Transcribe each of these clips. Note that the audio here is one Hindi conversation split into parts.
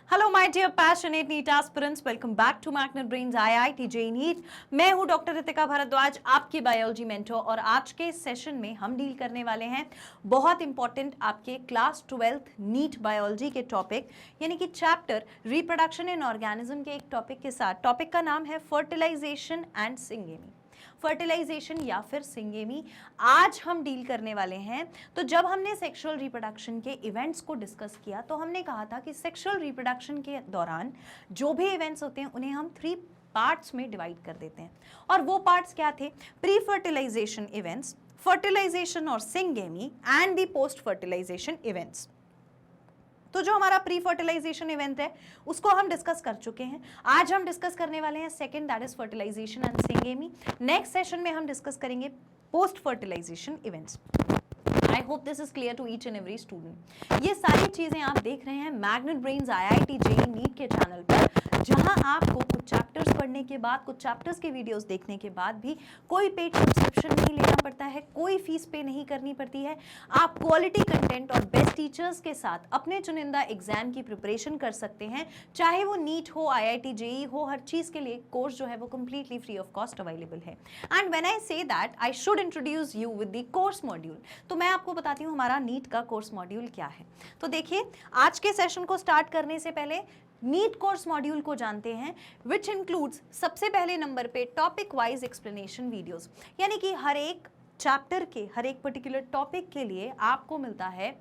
Hello my dear passionate NEET aspirants, welcome back to Magnet Brains IIT JEE NEET. मैं हूं डॉक्टर रितिका भारद्वाज, आपकी बायोलॉजी मेंटर। और आज के सेशन में हम डील करने वाले हैं बहुत इंपॉर्टेंट आपके क्लास 12th नीट बायोलॉजी के टॉपिक यानी कि चैप्टर रिप्रोडक्शन इन ऑर्गेनिज्म के एक टॉपिक के साथ। टॉपिक का नाम है फर्टिलाइजेशन एंड सिंगेमी। फर्टिलाइजेशन या फिर सिंगेमी आज हम डील करने वाले हैं। तो जब हमने सेक्सुअल रिप्रोडक्शन के इवेंट्स को डिस्कस किया तो हमने कहा था कि सेक्सुअल रिप्रोडक्शन के दौरान जो भी इवेंट्स होते हैं उन्हें हम 3 पार्ट्स में डिवाइड कर देते हैं। और वो पार्ट्स क्या थे? प्री फर्टिलाइजेशन इवेंट्स, फर्टिलाइजेशन और syngamy and the post fertilisation events. तो जो हमारा प्री फर्टिलाइजेशन इवेंट है उसको हम डिस्कस कर चुके हैं। आज हम डिस्कस करने वाले हैं second, that is fertilisation and syngamy. Next session में हम डिस्कस करेंगे post fertilisation events. I hope this is clear to each and every student. ये सारी चीजें आप देख रहे हैं Magnet Brains IIT JEE NEET के चैनल पर, जहां आपको कुछ चैप्टर्स पढ़ने के बाद, कुछ चैप्टर्स के वीडियोस देखने के बाद भी कोई पेड सब्सक्रिप्शन नहीं लेना पड़ता है, कोई फीस पे नहीं करनी पड़ती है। आप क्वालिटी कंटेंट और बेस्ट टीचर्स के साथ अपने चुनिंदा एग्जाम की प्रिपरेशन कर सकते हैं, चाहे वो नीट हो, आईआईटी जेईई हो, हर चीज के लिए कोर्स जो है वो completely free of cost available है। And when I say that I should introduce you with the course module, तो मैं आपको बताती हूँ हमारा नीट का कोर्स मॉड्यूल क्या है। तो देखिए, आज के सेशन को स्टार्ट करने से पहले नीट कोर्स मॉड्यूल को जानते हैं, विच इंक्लूड्स सबसे पहले नंबर पे टॉपिक वाइज एक्सप्लेनेशन वीडियोस, यानी कि हर एक चैप्टर के हर एक पर्टिकुलर टॉपिक के लिए आपको मिलता है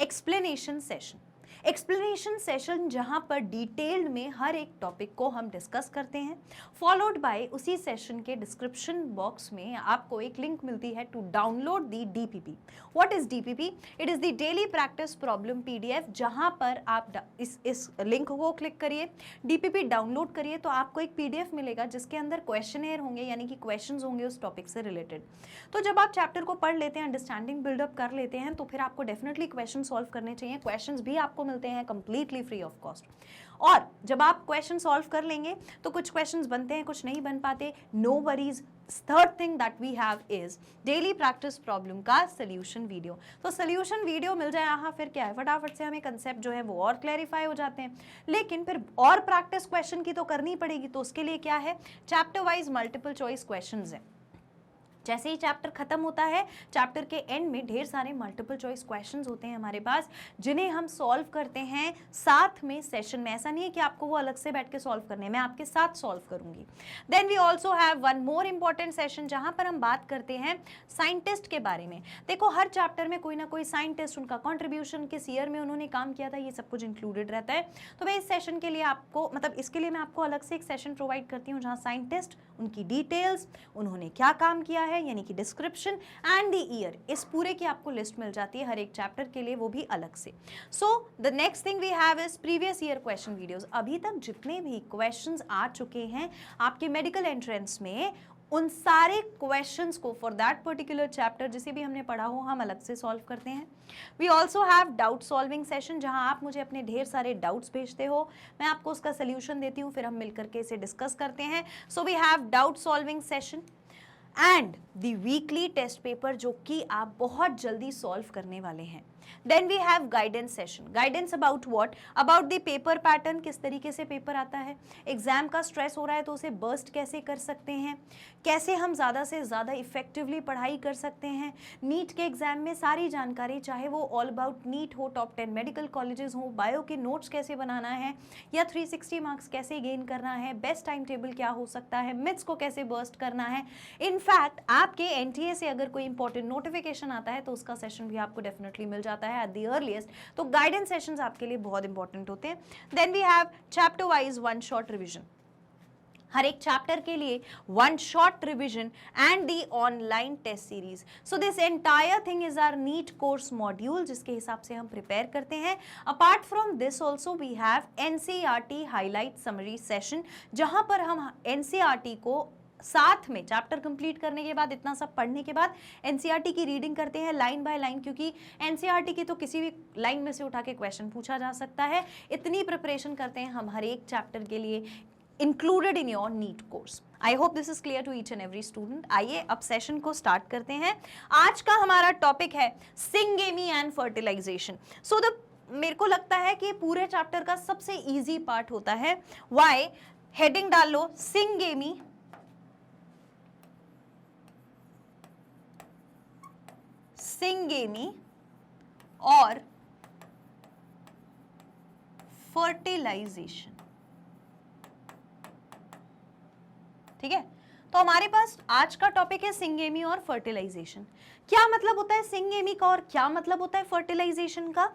एक्सप्लेनेशन सेशन। एक्सप्लेनेशन सेशन जहां पर डिटेल्ड में हर एक टॉपिक को हम डिस्कस करते हैं, फॉलोड बाय उसी सेशन के डिस्क्रिप्शन बॉक्स में आपको एक लिंक मिलती है to download the DPP. What is DPP? It is the daily practice problem PDF. जहां पर आप इस लिंक को क्लिक करिए, डीपीपी डाउनलोड करिए, तो आपको एक पीडीएफ मिलेगा जिसके अंदर क्वेश्चनेयर होंगे, यानी कि क्वेश्चंस होंगे उस टॉपिक से रिलेटेड। तो जब आप चैप्टर को पढ़ लेते हैं, अंडरस्टैंडिंग बिल्डअप कर लेते हैं, तो फिर आपको डेफिनेटली क्वेश्चन सॉल्व करने चाहिए। क्वेश्चंस भी आपको मिलते हैं कंप्लीटली फ्री ऑफ कॉस्ट। और जब आप क्वेश्चन सॉल्व कर लेंगे तो कुछ क्वेश्चंस बनते हैं, कुछ नहीं बन पाते, no worries. Third thing that we have is daily practice problem का सोल्यूशन वीडियो। तो सोल्यूशन वीडियो मिल जाए यहाँ, फिर क्या है, फटाफट से हमें कंसेप्ट जो है वो और क्लैरिफाई हो जाते हैं। लेकिन फिर और प्रैक्टिस क्वेश्चन की तो करनी पड़ेगी, तो उसके लिए क्या है, chapter wise multiple choice questions है। जैसे ही चैप्टर खत्म होता है, चैप्टर के एंड में ढेर सारे मल्टीपल चॉइस क्वेश्चंस होते हैं हमारे पास, जिन्हें हम सॉल्व करते हैं साथ में सेशन में। ऐसा नहीं है कि आपको वो अलग से बैठ के सॉल्व करने हैं, मैं आपके साथ सॉल्व करूंगी। Then we also have one more important session, जहां पर हम बात करते हैं साइंटिस्ट के बारे में। देखो, हर चैप्टर में कोई ना कोई साइंटिस्ट, उनका कॉन्ट्रीब्यूशन, किस ईयर में उन्होंने काम किया था, ये सब कुछ इंक्लूडेड रहता है। तो मैं इस सेशन के लिए आपको, मतलब इसके लिए मैं आपको अलग से एक सेशन प्रोवाइड करती हूँ, जहाँ साइंटिस्ट, उनकी डिटेल्स, उन्होंने क्या काम किया है, यानी कि डिस्क्रिप्शन एंड द ईयर, इस पूरे की आपको लिस्ट मिल जाती है हर एक चैप्टर के लिए, वो भी अलग से। So the next thing we have is previous year question videos. अभी तक जितने भी क्वेश्चंस आ चुके हैं आपके मेडिकल एंट्रेंस में, उन सारे क्वेश्चंस को फॉर दैट पर्टिकुलर चैप्टर जिसे भी हमने पढ़ा हो, हम अलग से सॉल्व करते हैं। We also have doubt solving session, जहां आप मुझे अपने ढेर सारे डाउट्स भेजते हो, मैं आपको उसका सोल्यूशन देती हूँ, फिर हम मिलकर के इसे डिस्कस करते हैं। So we have doubt solving session and the weekly test paper, जो कि आप बहुत जल्दी सॉल्व करने वाले हैं। Then we have guidance session. Guidance about what? About the paper pattern, किस तरीके से पेपर आता है, एग्जाम का स्ट्रेस हो रहा है तो उसे बर्स्ट कैसे कर सकते हैं, कैसे हम ज़्यादा से ज़्यादा इफेक्टिवली पढ़ाई कर सकते हैं। नीट के एग्जाम में सारी जानकारी, चाहे वो ऑल अबाउट नीट हो, टॉप 10 मेडिकल कॉलेजेस हो, बायो के नोट्स कैसे बनाना है, या 360 मार्क्स कैसे गेन करना है, बेस्ट टाइम टेबल क्या हो सकता है, मिथ्स को कैसे बर्स्ट करना है। इनफैक्ट आपके एनटीए से अगर कोई इंपॉर्टेंट नोटिफिकेशन आता है तो उसका सेशन भी आपको डेफिनेटली मिल जाता है एट द अर्लीस्ट। तो गाइडेंस सेशंस आपके लिए बहुत इंपॉर्टेंट होते हैं। Then we have chapter wise one shot revision. हर एक चैप्टर के लिए one shot revision and the online test series. So this entire thing is our NEET course module, जिसके हिसाब से हम प्रिपेयर करते हैं। Apart from this also we have NCERT highlight summary session, जहां पर हम एनसीईआरटी को साथ में चैप्टर कंप्लीट करने के बाद, इतना सब पढ़ने के बाद एनसीईआरटी की रीडिंग करते हैं लाइन बाय लाइन, क्योंकि एनसीईआरटी की तो किसी भी लाइन में से उठा के क्वेश्चन पूछा जा सकता है। इतनी प्रिपरेशन करते हैं हम हर एक चैप्टर के लिए, included in your NEET course. I hope this is clear to each and every student. आइए अब सेशन को स्टार्ट करते हैं। आज का हमारा टॉपिक है syngamy and fertilization. So the मेरे को लगता है कि पूरे चैप्टर का सबसे इजी पार्ट होता है। वाई? हेडिंग डाल लो सिंगेमी और फर्टिलाइजेशन। ठीक है, तो हमारे पास आज का टॉपिक है सिंगेमी और फर्टिलाइजेशन। क्या मतलब होता है सिंगेमी का और क्या मतलब होता है फर्टिलाइजेशन का?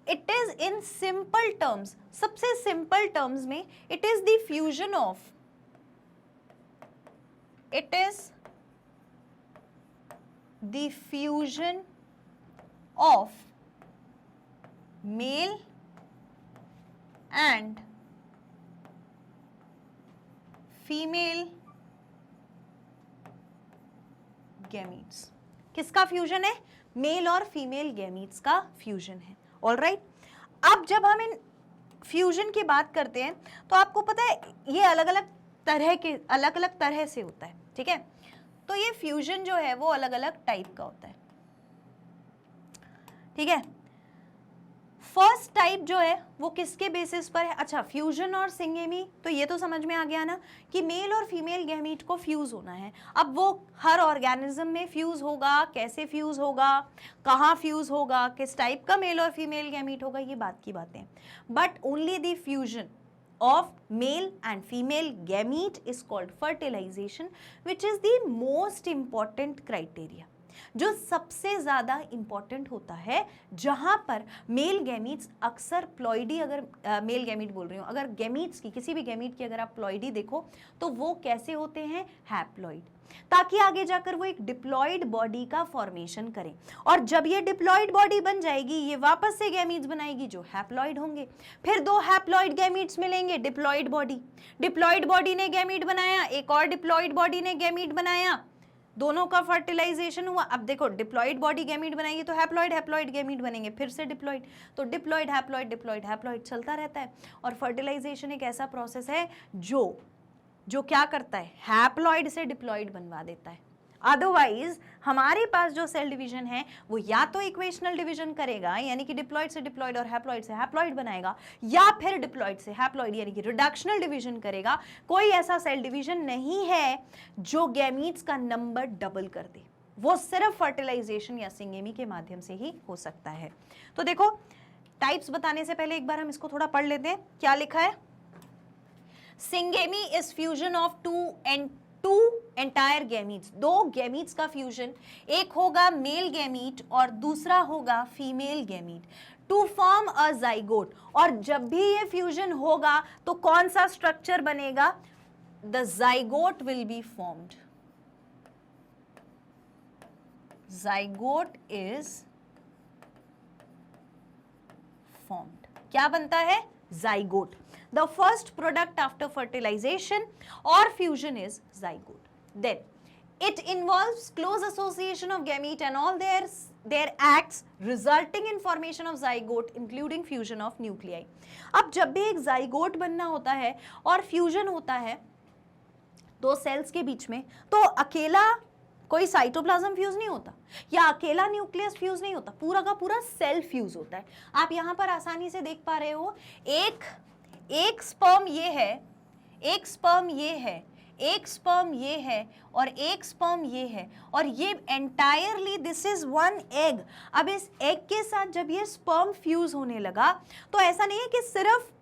It is in simple terms, सबसे सिंपल टर्म्स में it is the fusion of male and female gametes. किसका फ्यूजन है? मेल और फीमेल गैमीट्स का फ्यूजन है। ऑलराइट, अब जब हम इन फ्यूजन की बात करते हैं तो आपको पता है ये अलग अलग तरह से होता है। ठीक है, तो ये फ्यूजन जो है वो अलग अलग टाइप का होता है। ठीक है, फर्स्ट टाइप जो है वो किसके बेसिस पर है? अच्छा, फ्यूजन और सिंगेमी, तो ये तो समझ में आ गया ना कि मेल और फीमेल गैमीट को फ्यूज होना है। अब वो हर ऑर्गेनिज्म में फ्यूज होगा, कैसे फ्यूज होगा, कहाँ फ्यूज होगा, किस टाइप का मेल और फीमेल गैमीट होगा, ये बात की बातें। But only the fusion of male and female gamete is called fertilization, which is the most important criteria, जो सबसे ज्यादा इंपॉर्टेंट होता है, जहां पर मेल गैमीट्स अक्सर प्लॉइडी, अगर मेल गैमीट बोल रही हूं, अगर गैमीट्स की किसी भी गैमीट की अगर आप प्लॉइडी देखो तो वो कैसे होते हैं? हैप्लॉइड, ताकि आगे जाकर वो एक डिप्लॉइड बॉडी का फॉर्मेशन करें। और जब ये डिप्लॉइड बॉडी बन जाएगी ये वापस से गैमीट्स बनाएगी जो हैप्लॉइड होंगे। फिर दो हैप्लॉइड गैमीट्स मिलेंगे, डिप्लॉइड बॉडी ने गैमीट बनाया, एक और डिप्लॉइड बॉडी ने गैमीट बनाया, दोनों का फर्टिलाइजेशन हुआ। अब देखो डिप्लॉइड बॉडी गैमीट बनाएगी तो हैप्लॉइड गैमीट बनेंगे, फिर से डिप्लॉइड, तो डिप्लॉइड हैप्लॉइड चलता रहता है। और फर्टिलाइजेशन एक ऐसा प्रोसेस है जो क्या करता है? हैप्लॉइड से डिप्लॉइड बनवा देता है। अदरवाइज हमारे पास जो सेल डिवीजन है वो या तो इक्वेशनल डिवीजन करेगा, यानी कि डिप्लॉइड से डिप्लॉइड और हैप्लॉइड से हैप्लॉइड बनाएगा, या फिर डिप्लॉइड से हैप्लॉइड यानी कि रिडक्शनल डिवीजन करेगा। कोई ऐसा सेल डिवीजन नहीं है जो गैमीट्स का नंबर डबल कर दे, वो सिर्फ फर्टिलाइजेशन या सिंगेमी के माध्यम से ही हो सकता है। तो देखो, टाइप्स बताने से पहले एक बार हम इसको थोड़ा पढ़ लेते हैं। क्या लिखा है? Syngamy is fusion of two entire gametes, दो गैमीट्स का फ्यूजन, एक होगा मेल गैमीट और दूसरा होगा female gamete, to form a zygote. और जब भी ये फ्यूजन होगा तो कौन सा स्ट्रक्चर बनेगा? The zygote will be formed. Zygote is formed. क्या बनता है? Zygote. The first product after fertilization or fusion is zygote. Then it involves close association of gamete and all their acts resulting in formation of zygote including fusion of nuclei. अब जब भी एक जाइगोट बनना होता है और फ्यूजन होता है दो सेल्स के बीच में, तो अकेला कोई साइटोप्लाज्म फ्यूज नहीं होता या अकेला न्यूक्लियस फ्यूज नहीं होता, पूरा का पूरा सेल फ्यूज होता है। आप यहाँ पर आसानी से देख पा रहे हो, एक स्पर्म ये है, एक स्पर्म ये है, एक स्पर्म ये है और एक स्पर्म ये है, और ये entirely this is one egg. अब इस एग के साथ जब ये स्पर्म फ्यूज होने लगा तो ऐसा नहीं है कि सिर्फ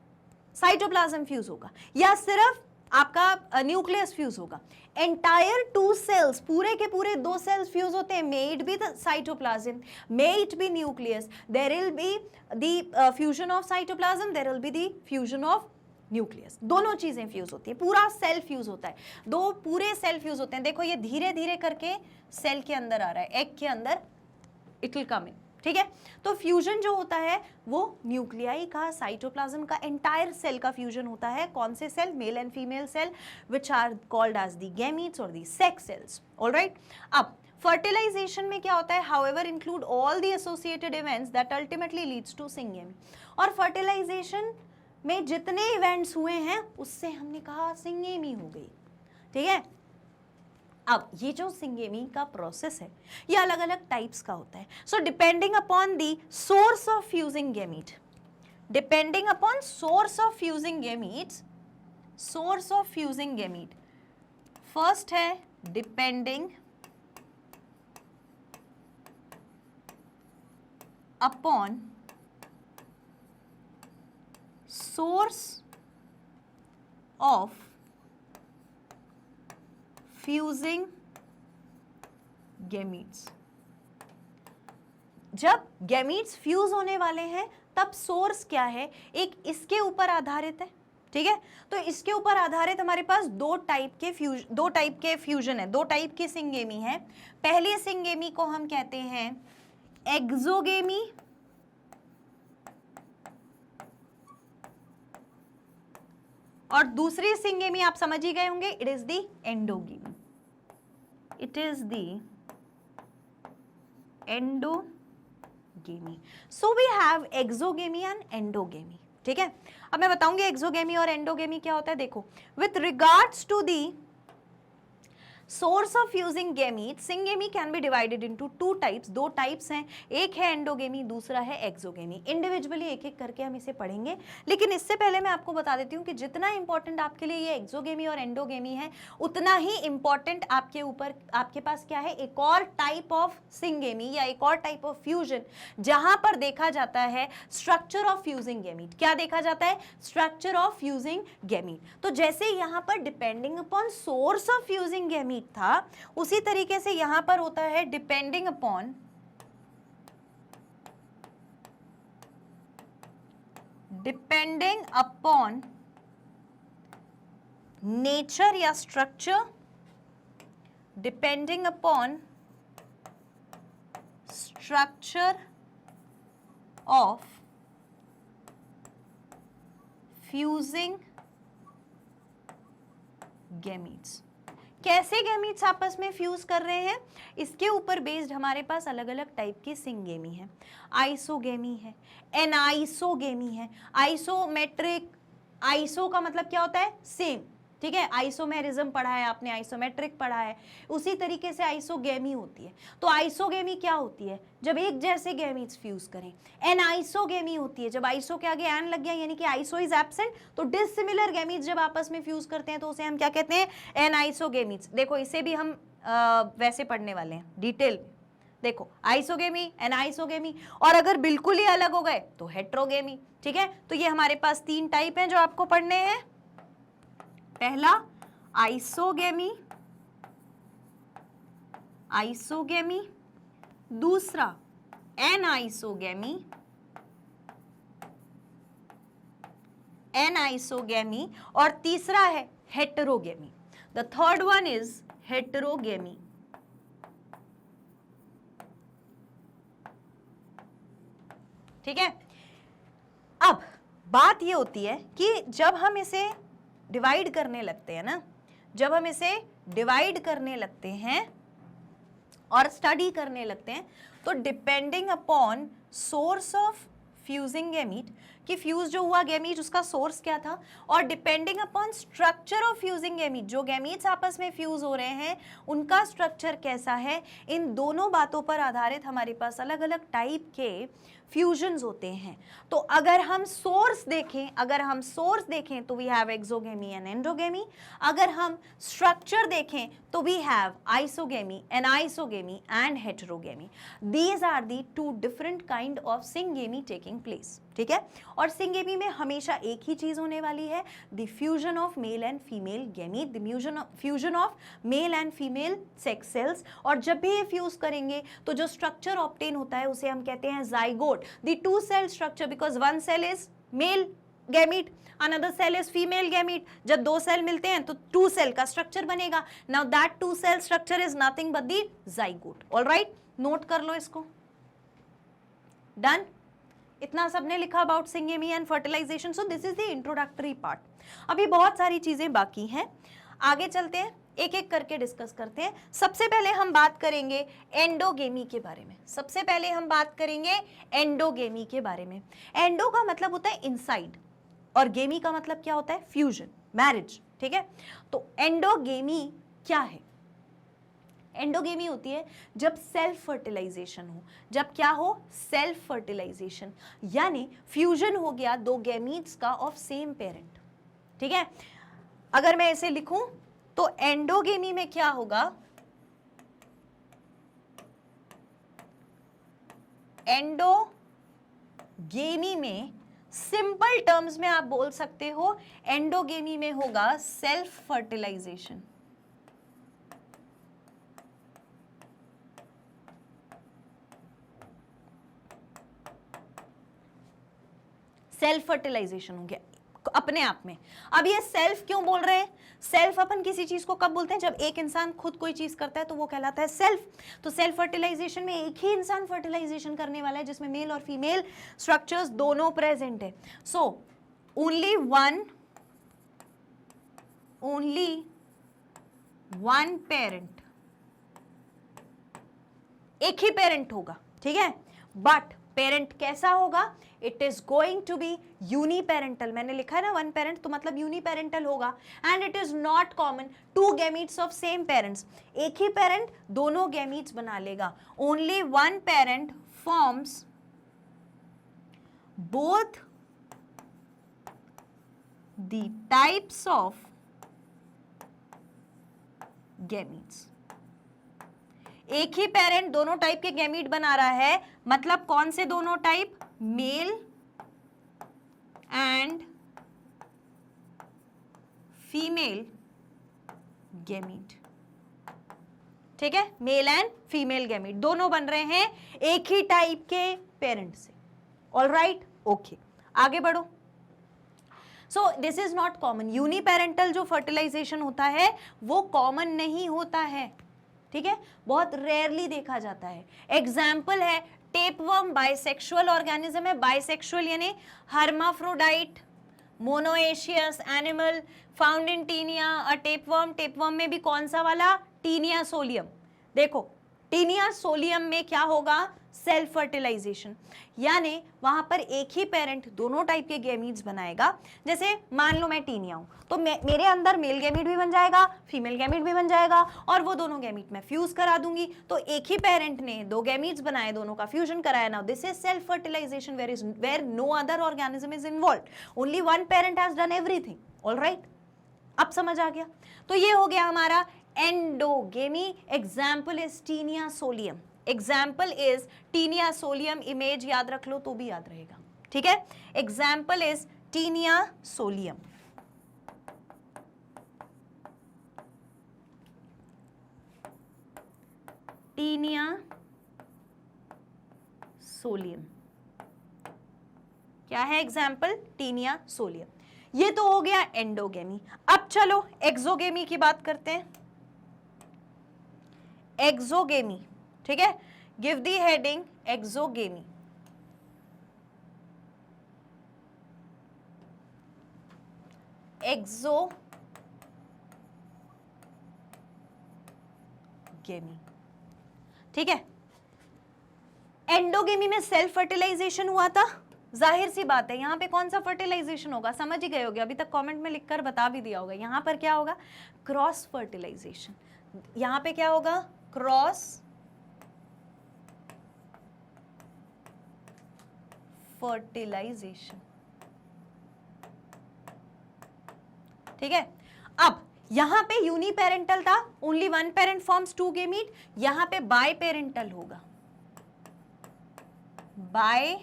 साइटोप्लाज्म फ्यूज होगा या सिर्फ आपका न्यूक्लियस फ्यूज होगा। एंटायर टू सेल्स, पूरे के पूरे दो सेल्स फ्यूज होते हैं। May it be the cytoplasm, may it be nucleus, there will be the fusion of cytoplasm, there will be the fusion of nucleus. दोनों चीजें फ्यूज होती है, पूरा सेल फ्यूज होता है, दो पूरे सेल फ्यूज होते हैं। देखो ये धीरे धीरे करके सेल के अंदर आ रहा है, एग के अंदर इट विल कम इन। ठीक है, तो फ्यूजन जो होता है वो न्यूक्लियाई का, साइटोप्लाज्म का, एंटायर सेल का फ्यूजन होता है। कौन से cell? Male and female cell which are called as the gametes और द सेक्स सेल्स। ऑलराइट, अब फर्टिलाइजेशन में क्या होता है? However include all the associated events that ultimately leads to syngamy. और फर्टिलाइजेशन में जितने इवेंट्स हुए हैं उससे हमने कहा सिंगेमी हो गई। ठीक है, अब ये जो सिंगेमी का प्रोसेस है ये अलग अलग टाइप्स का होता है। So depending upon the source of fusing gamete, depending upon source of fusing gametes, source of fusing gamete, first है depending upon source of fusing gametes. जब गैमीट्स फ्यूज होने वाले हैं तब सोर्स क्या है, एक इसके ऊपर आधारित है, ठीक है। तो इसके ऊपर आधारित हमारे पास दो टाइप के फ्यूजन है, दो टाइप की सिंगेमी है। पहली सिंगेमी को हम कहते हैं एक्सोगेमी और दूसरी सिंगेमी आप समझ ही गए होंगे, it is the endogamy, it is the endogamy. So we have exogamy and endogamy, ठीक है। अब मैं बताऊंगी एक्सोगेमी और एंडोगेमी क्या होता है। देखो, with regards to the source of fusing gamete, syngamy can be divided into two types, दो टाइप्स हैं, एक है एंडोगेमी, दूसरा है एक्सोगेमी। इंडिविजुअली एक एक करके हम इसे पढ़ेंगे, लेकिन इससे पहले मैं आपको बता देती हूँ कि जितना इंपॉर्टेंट आपके लिए ये एक्सोगेमी और एंडोगेमी है, उतना ही इंपॉर्टेंट आपके पास क्या है, एक और टाइप ऑफ सिंगेमी या एक और टाइप ऑफ फ्यूजन, जहां पर देखा जाता है स्ट्रक्चर ऑफ फ्यूजिंग गैमीट। क्या देखा जाता है, स्ट्रक्चर ऑफ फ्यूजिंग गैमीट। तो जैसे यहां पर depending upon source of fusing gamete था, उसी तरीके से यहां पर होता है डिपेंडिंग अपॉन नेचर या structure, depending upon structure of fusing gametes. कैसे गैमीट्स आपस में फ्यूज कर रहे हैं, इसके ऊपर बेस्ड हमारे पास अलग अलग टाइप की सिंगेमी है। आइसोगेमी है, एनाइसोगेमी है, आइसोमेट्रिक, आइसो का मतलब क्या होता है, सेम, ठीक है। आइसोमेरिज्म पढ़ा है आपने, आइसोमेट्रिक पढ़ा है, उसी तरीके से आइसोगेमी होती है। तो आइसोगेमी क्या होती है, जब एक जैसे गैमीट्स फ्यूज करें। एनाइसोगेमी होती है जब आइसो के आगे एन लग गया, यानी कि आइसो इज एब्सेंट, तो डिसिमिलर गैमीट्स जब आपस में फ्यूज करते हैं तो उसे हम क्या कहते हैं, एनाइसोगेमीट्स। देखो इसे भी हम वैसे पढ़ने वाले हैं डिटेल में। देखो आइसोगेमी, एनाइसोगेमी, और अगर बिल्कुल ही अलग हो गए तो हेट्रोगेमी, ठीक है। तो ये हमारे पास तीन टाइप हैं जो आपको पढ़ने हैं। पहला आइसोगेमी, आइसोगेमी, दूसरा एनाइसोगेमी, एनाइसोगेमी, और तीसरा है heterogamy. The third one is heterogamy. ठीक है। अब बात ये होती है कि जब हम इसे डिवाइड करने लगते हैं ना, जब हम इसे डिवाइड करने लगते हैं और स्टडी करने लगते हैं, तो depending upon source of fusing gamete, कि फ्यूज जो हुआ गैमीट उसका सोर्स क्या था, और depending upon structure of fusing gamete, जो गैमीट्स आपस में फ्यूज हो रहे हैं उनका स्ट्रक्चर कैसा है, इन दोनों बातों पर आधारित हमारे पास अलग अलग टाइप के फ्यूजन्स होते हैं। तो अगर हम सोर्स देखें तो we have exogamy and endogamy. अगर हम स्ट्रक्चर देखें तो we have isogamy, anisogamy and heterogamy. These are the two different kind of syngamy taking place, ठीक है। और सिंगेमी में हमेशा एक ही चीज होने वाली है, the fusion of male and female gamete, the fusion of male and female sex cells. और जब भी ये फ्यूज करेंगे तो जो स्ट्रक्चर ऑब्टेन होता है उसे हम कहते हैं zygote, the two cell structure, because one cell is male gamete, another cell is female gamete। जब दो सेल मिलते हैं तो टू सेल का स्ट्रक्चर बनेगा। now that two cell structure is nothing but the zygote। all right, note कर लो इसको। डन, इतना सबने लिखा about syngamy and fertilization. So this is the introductory part. अभी बहुत सारी चीजें बाकी हैं, आगे चलते हैं, एक एक करके डिस्कस करते हैं। सबसे पहले हम बात करेंगे एंडोगेमी के बारे में। सबसे पहले हम बात करेंगे एंडोगेमी के बारे में। एंडो का मतलब होता है इनसाइड और गेमी का मतलब क्या होता है, फ्यूजन, मैरिज, ठीक है। तो एंडोगेमी क्या है? एंडोगेमी होती है जब सेल्फ फर्टिलाइजेशन हो, जब क्या हो, सेल्फ फर्टिलाइजेशन, यानी फ्यूजन हो गया दो गैमीट्स का ऑफ सेम पेरेंट। ठीक है, अगर मैं इसे लिखूं तो एंडोगेमी में क्या होगा, एंडोगेमी में सिंपल टर्म्स में आप बोल सकते हो, एंडोगेमी में होगा सेल्फ फर्टिलाइजेशन। सेल्फ फर्टिलाइजेशन हो गया अपने आप में। अब ये सेल्फ क्यों बोल रहे हैं, सेल्फ अपन किसी चीज को कब बोलते हैं, जब एक इंसान खुद कोई चीज करता है तो वो कहलाता है सेल्फ। तो सेल्फ फर्टिलाइजेशन में एक ही इंसान फर्टिलाइजेशन करने वाला है जिसमें मेल और फीमेल स्ट्रक्चर्स दोनों प्रेजेंट है। सो ओनली वन पेरेंट, एक ही पेरेंट होगा, ठीक है, बट पेरेंट कैसा होगा, it is going to be uniparental. मैंने लिखा है ना वन पेरेंट, तो मतलब यूनिपेरेंटल होगा। And it is not common to gametes of same parents, एक ही पेरेंट दोनों गैमीट्स बना लेगा। Only one parent forms both the types of gametes. एक ही पेरेंट दोनों टाइप के गैमीट बना रहा है, मतलब कौन से दोनों type, mail and female gamete. ठीक है, मेल एंड फीमेल गैमीट दोनों बन रहे हैं एक ही टाइप के पेरेंट से। ऑलराइट, ओके, आगे बढ़ो। सो this is not common, uniparental जो फर्टिलाइजेशन होता है वो कॉमन नहीं होता है, ठीक है, बहुत रेयरली देखा जाता है। एग्जाम्पल है टेपवर्म, बाइसेक्सुअल ऑर्गेनिज्म है, बाइसेक्सुअल यानी hermaphrodite monoecious animal found in Taenia a tapeworm. Tapeworm में भी कौन सा वाला, टीनिया सोलियम। देखो टीनिया सोलियम में क्या होगा, सेल्फ फर्टिलाइजेशन, यानी वहां पर एक ही पेरेंट दोनों टाइप के गैमीट्स बनाएगा। जैसे मान लो मैं टीनिया हूं, तो मेरे अंदर मेल गैमीट भी बन जाएगा, फीमेल गैमीट भी बन जाएगा, और वो दोनों गैमीट मैं फ्यूज करा दूंगी। तो एक ही पेरेंट ने दो गैमीट्स बनाए, दोनों का फ्यूजन कराया। Now this is self fertilization where no other organism is involved, only one parent has done everything. Alright, अब समझ आ गया। तो ये हो गया हमारा endogamy. Example is taenia solium, example is taenia solium. Image याद रख लो तो भी याद रहेगा, ठीक है। Example is taenia solium. Taenia solium क्या है, एग्जाम्पल टीनिया सोलियम। ये तो हो गया एंडोगेमी। अब चलो एक्सोगेमी की बात करते हैं। एक्सोगेमी, ठीक है, गिव दी हेडिंग एक्सोगेमी। एक्सोगेमी, ठीक है। एंडोगेमी में सेल्फ फर्टिलाइजेशन हुआ था, जाहिर सी बात है, यहां पे कौन सा फर्टिलाइजेशन होगा, समझ ही गए होगे, अभी तक कमेंट में लिखकर बता भी दिया होगा। यहां पर क्या होगा, क्रॉस फर्टिलाइजेशन। यहां पे क्या होगा, क्रॉस फर्टिलाइजेशन, ठीक है। अब यहां पे यूनिपेरेंटल था, only one parent forms two gamete, यहां पे बाय पेरेंटल होगा, बाय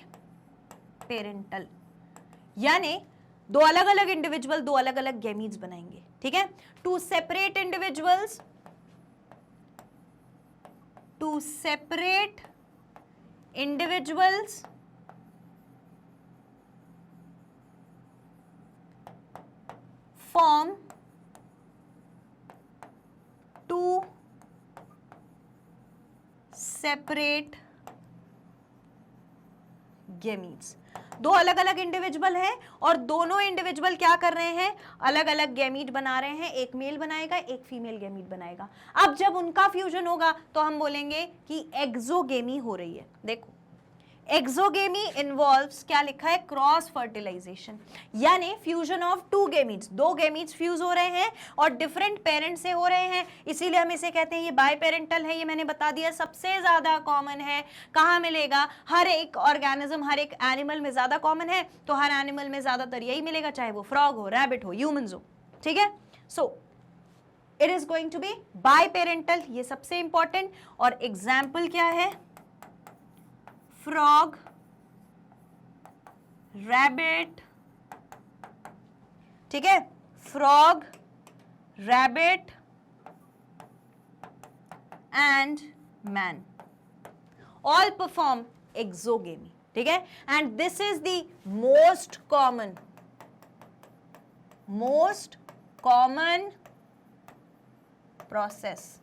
पेरेंटल, यानी दो अलग अलग इंडिविजुअल दो अलग अलग गैमीट्स बनाएंगे, ठीक है। Two separate individuals, two separate individuals form two separate gametes। दो अलग अलग इंडिविजुअल हैं और दोनों इंडिविजुअल क्या कर रहे हैं, अलग अलग गैमीट बना रहे हैं। एक मेल बनाएगा, एक फीमेल गैमीट बनाएगा। अब जब उनका फ्यूजन होगा तो हम बोलेंगे कि एक्सोगेमी हो रही है। देखो एक्सोगेमी इन्वॉल्व्स, क्या लिखा है, क्रॉस फर्टिलाइजेशन, यानी फ्यूजन ऑफ टू गेमीट्स, दो गेमीट्स फ्यूज हो रहे हैं और डिफरेंट पेरेंट से हो रहे हैं, इसीलिए हम इसे कहते हैं ये बाय पेरेंटल है। ये मैंने बता दिया, सबसे ज्यादा कॉमन है, कहाँ मिलेगा, हर एक ऑर्गेनिज्म, हर एक एनिमल में ज्यादा कॉमन है, तो हर एनिमल में ज्यादातर यही मिलेगा, चाहे वो फ्रॉग हो, रैबिट हो, ह्यूमंस हो, ठीक है। So it is going to be biparental, ये सबसे इंपॉर्टेंट। और एग्जाम्पल क्या है, फ्रॉग, रैबिट, ठीक है, frog, rabbit and man all perform exogamy, ठीक है। And this is the most common process,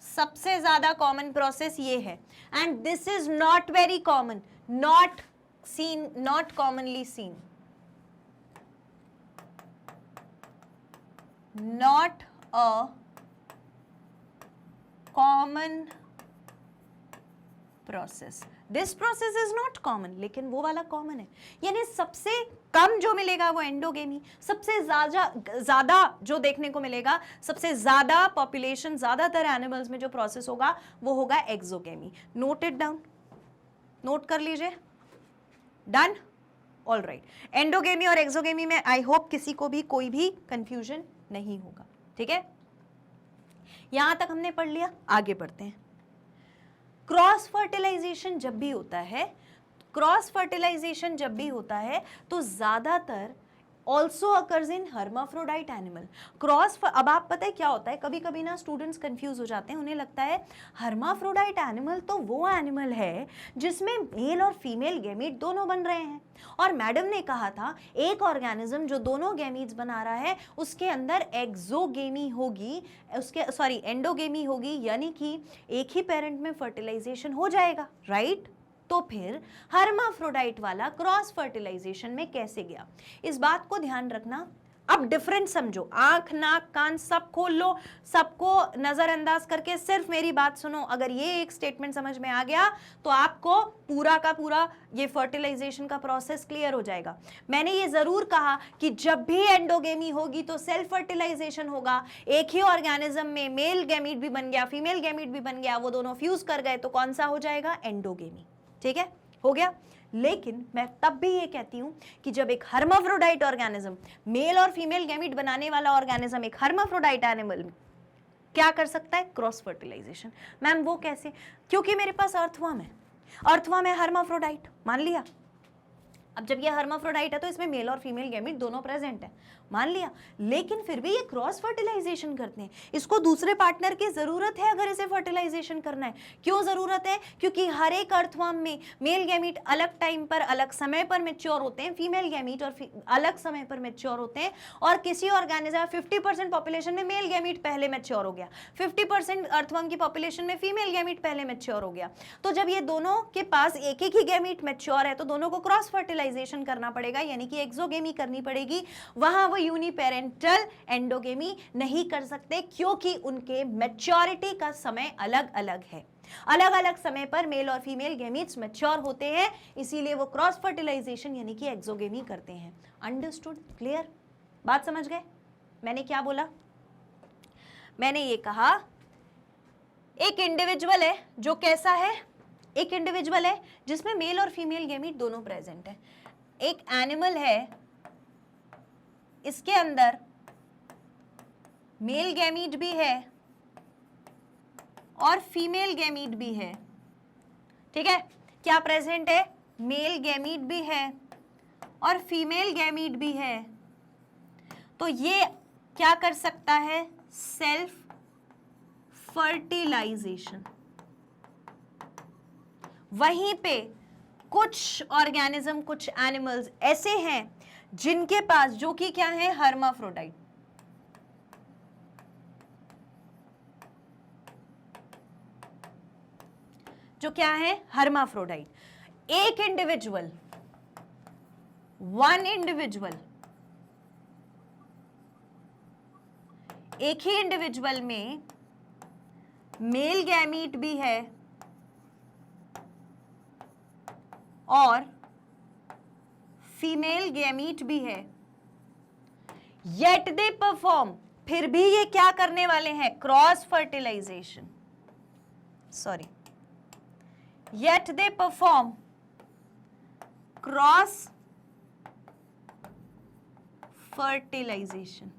सबसे ज्यादा कॉमन प्रोसेस ये है। And this is not very common, not seen, not commonly seen, not a common process, this process is not common, लेकिन वो वाला कॉमन है। यानी सबसे कम जो मिलेगा वो एंडोगेमी, सबसे ज्यादा जो देखने को मिलेगा, सबसे ज्यादा पॉपुलेशन, ज्यादातर एनिमल्स में जो प्रोसेस होगा वो होगा exogamy. Note it down, note कर लीजिए, डन, ऑल राइट। एंडोगेमी और एक्सोगेमी में आई होप किसी को भी कोई भी कंफ्यूजन नहीं होगा, ठीक है। यहां तक हमने पढ़ लिया, आगे बढ़ते हैं। क्रॉस फर्टिलाइजेशन जब भी होता है, क्रॉस फर्टिलाइजेशन जब भी होता है तो ज्यादातर also occurs in hermaphrodite animal. Cross, अब आप पता है क्या होता है, कभी कभी ना स्टूडेंट्स कंफ्यूज हो जाते हैं, उन्हें लगता है हर्माफ्रोडाइट एनिमल तो वो एनिमल है जिसमें मेल और फीमेल गैमीट दोनों बन रहे हैं, और मैडम ने कहा था एक ऑर्गेनिज्म जो दोनों गैमीट्स बना रहा है उसके अंदर एक्सोगेमी होगी, उसके सॉरी एंडोगेमी होगी, यानी कि एक ही पेरेंट में फर्टिलाइजेशन हो जाएगा, राइट। तो फिर हर्माफ्रोडाइट वाला क्रॉस फर्टिलाइजेशन में कैसे गया, इस बात को ध्यान रखना। अब डिफरेंस समझो, आंख नाक कान सब खोल लो, सबको नजरअंदाज करके सिर्फ मेरी बात सुनो। अगर ये एक स्टेटमेंट समझ में आ गया तो आपको पूरा का पूरा ये फर्टिलाइजेशन का प्रोसेस क्लियर हो जाएगा। मैंने ये जरूर कहा कि जब भी एंडोगेमी होगी तो सेल्फ फर्टिलाइजेशन होगा, एक ही ऑर्गेनिज्म में मेल गैमीट भी बन गया, फीमेल गैमीट भी बन गया, वो दोनों फ्यूज कर गए तो कौन सा हो जाएगा, एंडोगेमी, ठीक है, हो गया। लेकिन मैं तब भी ये कहती हूं कि जब एक हर्माफ्रोडाइट ऑर्गेनिज्म, मेल और फीमेल गैमीट बनाने वाला ऑर्गेनिज्म, एक हर्माफ्रोडाइट एनिमल क्या कर सकता है, क्रॉस फर्टिलाइजेशन। मैम वो कैसे, क्योंकि मेरे पास अर्थवर्म है, अर्थवर्म है हर्माफ्रोडाइट, मान लिया। अब जब ये हर्माफ्रोडाइट है तो इसमें मेल और फीमेल गैमीट दोनों प्रेजेंट है, मान लिया, लेकिन फिर भी ये क्रॉस फर्टिलाइजेशन करते हैं, इसको दूसरे पार्टनर की जरूरत है अगर इसे फर्टिलाइजेशन करना है। क्यों जरूरत है, क्योंकि हर एक अर्थवर्म में मेल गैमीट अलग टाइम पर, अलग समय पर मैच्योर होते हैं, फीमेल गैमीट और अलग समय पर मैच्योर होते हैं। और किसी ऑर्गेनिज्म 50% पॉपुलेशन में मेल गैमीट पहले मैच्योर हो गया, 50% अर्थवर्म की पॉपुलेशन में फीमेल गैमीट पहले मैच्योर हो गया, तो जब ये दोनों के पास एक एक ही गैमीट मैच्योर है तो दोनों को क्रॉस फर्टिलाइजेशन करना पड़ेगा, यानी कि एक्सोगेमी करनी पड़ेगी। वहां वो यूनिपेरेंटल एंडोगेमी नहीं कर सकते क्योंकि उनके मैच्योरिटी का समय अलग अलग है, अलग अलग समय पर मेल और फीमेल गैमीट्स मैच्योर होते हैं, इसीलिए वो क्रॉस फर्टिलाइजेशन यानी कि एक्सोगेमी करते हैं। अंडरस्टूड, क्लियर, बात समझ गए। मैंने क्या बोला, मैंने ये कहा एक इंडिविजुअल है जो कैसा है, एक इंडिविजुअल है जिसमें मेल और फीमेल गैमीट दोनों प्रेजेंट है। एक एनिमल है, इसके अंदर मेल गैमीट भी है और फीमेल गैमीट भी है, ठीक है, क्या प्रेजेंट है, मेल गैमीट भी है और फीमेल गैमीट भी है। तो ये क्या कर सकता है, सेल्फ फर्टिलाइजेशन। वहीं पे कुछ ऑर्गेनिज्म, कुछ एनिमल्स ऐसे हैं जिनके पास, जो कि क्या है, हर्माफ्रोडाइट, जो क्या है, हर्माफ्रोडाइट। एक इंडिविजुअल, वन इंडिविजुअल, एक ही इंडिविजुअल में मेल गैमीट भी है और फीमेल गैमीट भी है, येट दे परफॉर्म, फिर भी ये क्या करने वाले हैं, cross fertilization, sorry, yet they perform cross fertilization.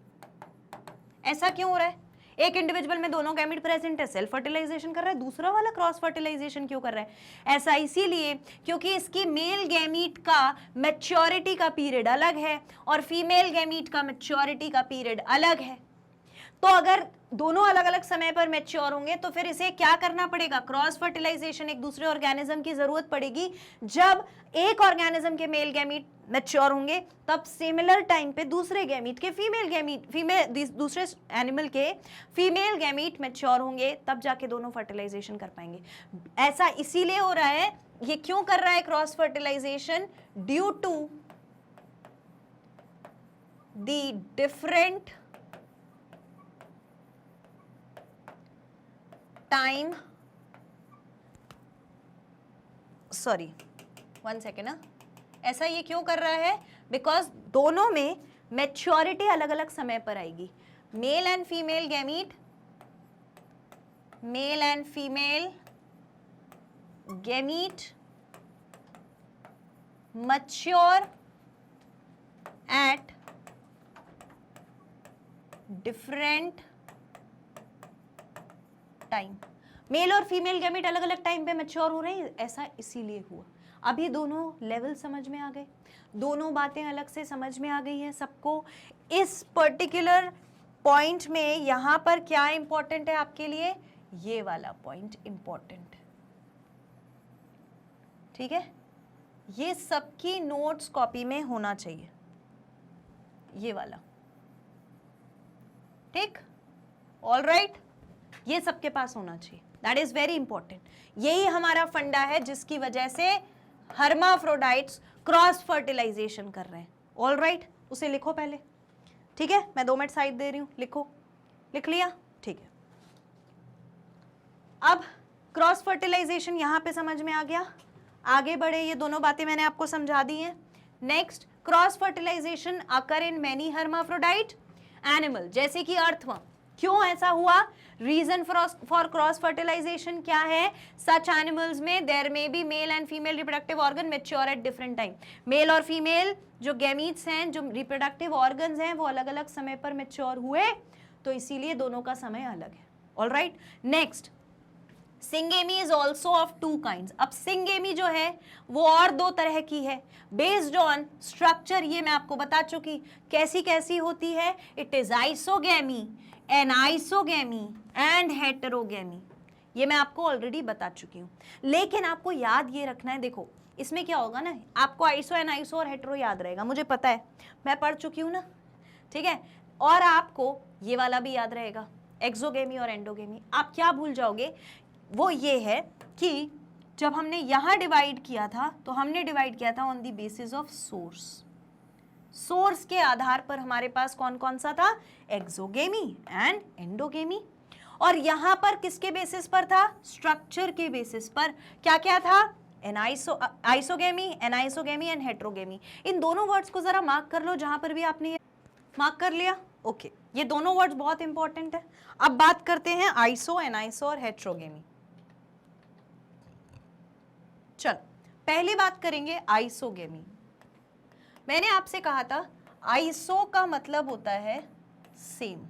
ऐसा क्यों हो रहा है? एक इंडिविजुअल में दोनों गैमीट प्रेजेंट है, सेल्फ फर्टिलाइजेशन कर रहा है, दूसरा वाला क्रॉस फर्टिलाइजेशन क्यों कर रहा है? ऐसा इसीलिए क्योंकि इसकी मेल गैमीट का मैच्योरिटी का पीरियड अलग है और फीमेल गैमीट का मैच्योरिटी का पीरियड अलग है। तो अगर दोनों अलग अलग समय पर मैच्योर होंगे तो फिर इसे क्या करना पड़ेगा, क्रॉस फर्टिलाइजेशन, एक दूसरे ऑर्गेनिज्म की जरूरत पड़ेगी। जब एक ऑर्गेनिज्म के मेल गैमीट मैच्योर होंगे तब सिमिलर टाइम पे दूसरे गैमीट के दूसरे एनिमल के फीमेल गैमीट मैच्योर होंगे, तब जाके दोनों फर्टिलाइजेशन कर पाएंगे। ऐसा इसीलिए हो रहा है, ये क्यों कर रहा है cross fertilization, due to the different time, sorry 1 second ना, ऐसा ये क्यों कर रहा है, बिकॉज दोनों में मैच्योरिटी अलग अलग समय पर आएगी। Male and female gamete, male and female gamete mature at different time. Male और फीमेल गैमीट अलग अलग टाइम पे मैच्योर हो रहे हैं, ऐसा इसीलिए हुआ। अभी दोनों लेवल समझ में आ गए, दोनों बातें अलग से समझ में आ गई हैं सबको। इस पर्टिकुलर पॉइंट में यहां पर क्या इंपॉर्टेंट है आपके लिए, ये वाला पॉइंट इंपॉर्टेंट है, ठीक है? ये सबकी नोट्स कॉपी में होना चाहिए, ये वाला, ठीक? ऑल राइट, ये सबके पास होना चाहिए, दैट इज वेरी इंपॉर्टेंट। यही हमारा फंडा है जिसकी वजह से हर्माफ्रोडाइट्स क्रॉस फर्टिलाइजेशन कर रहे हैं। ऑल राइट, उसे लिखो पहले, ठीक है? मैं 2 मिनट साइड दे रही हूं, लिखो, लिख लिया, ठीक है? अब क्रॉस फर्टिलाइजेशन यहां पे समझ में आ गया, आगे बढ़े, ये दोनों बातें मैंने आपको समझा दी हैं। Next, cross fertilization occur in many hermaphrodite animal, जैसे कि अर्थवर्म। क्यों ऐसा हुआ, रीजन फॉर क्रॉस फर्टिलाइजेशन क्या है, सच एनिमल्स में there may be male and female reproductive organ mature at different time. Male और फीमेल जो गैमीट्स हैं, जो रिप्रोडक्टिव ऑर्गन्स हैं, वो अलग अलग समय पर मैच्योर हुए, तो इसीलिए दोनों का समय अलग है। All right, next, syngamy is also of 2 kinds. अब सिंगेमी जो है वो और 2 तरह की है, बेस्ड ऑन स्ट्रक्चर, ये मैं आपको बता चुकी कैसी कैसी होती है। It is isogamy, anisogamy and heterogamy, ये मैं आपको ऑलरेडी बता चुकी हूँ। लेकिन आपको याद ये रखना है, देखो इसमें क्या होगा ना, आपको आइसो, एनाइसो और हेटेरो याद रहेगा, मुझे पता है, मैं पढ़ चुकी हूँ ना, ठीक है? और आपको ये वाला भी याद रहेगा, एक्सोगेमी और एंडोगेमी। आप क्या भूल जाओगे, वो ये है कि जब हमने यहाँ डिवाइड किया था तो हमने डिवाइड किया था on the basis of source. Source के आधार पर हमारे पास कौन कौन सा था, एक्सोगेमी एंड एंडोगेमी। और यहां पर किसके बेसिस पर था, स्ट्रक्चर के बेसिस पर। क्या क्या था, आइसोगेमी, एनाइसोगेमी एंड हेटेरोगेमी। इन दोनों वर्ड्स को जरा मार्क कर लो, जहां पर भी आपने ये मार्क कर लिया, ओके। ये दोनों वर्ड्स बहुत इंपॉर्टेंट है। अब बात करते हैं आइसो, एनाइसो और हेटेरोगेमी। चल, पहली बात करेंगे आइसोगेमी। मैंने आपसे कहा था आइसो का मतलब होता है सेम।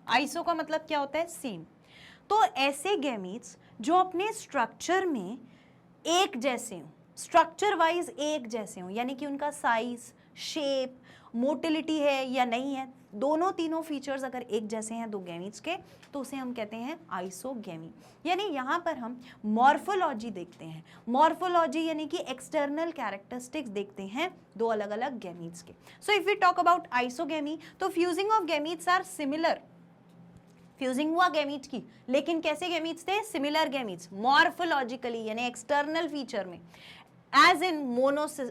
आइसो का मतलब क्या होता है, सेम। तो ऐसे गैमीट्स जो अपने स्ट्रक्चर में एक जैसे हों, स्ट्रक्चर वाइज एक जैसे हों, यानी कि उनका साइज, शेप, मोटिलिटी है या नहीं है, दोनों तीनों फीचर्स अगर एक जैसे हैं दो गैमीट्स के, तो उसे हम कहते हैं आइसोगेमी। यानी यहाँ पर हम मॉर्फोलॉजी देखते हैं। मॉर्फोलॉजी यानी कि एक्सटर्नल कैरेक्टरिस्टिक्स देखते हैं दो अलग अलग गैमीट्स के। So if we talk about isogamy, तो fusing of gametes are similar. Fusing हुआ गैमीट की, लेकिन कैसे गैमीट्स थे, सिमिलर गैमीट्स, मॉर्फोलॉजिकली यानी एक्सटर्नल फीचर में। As in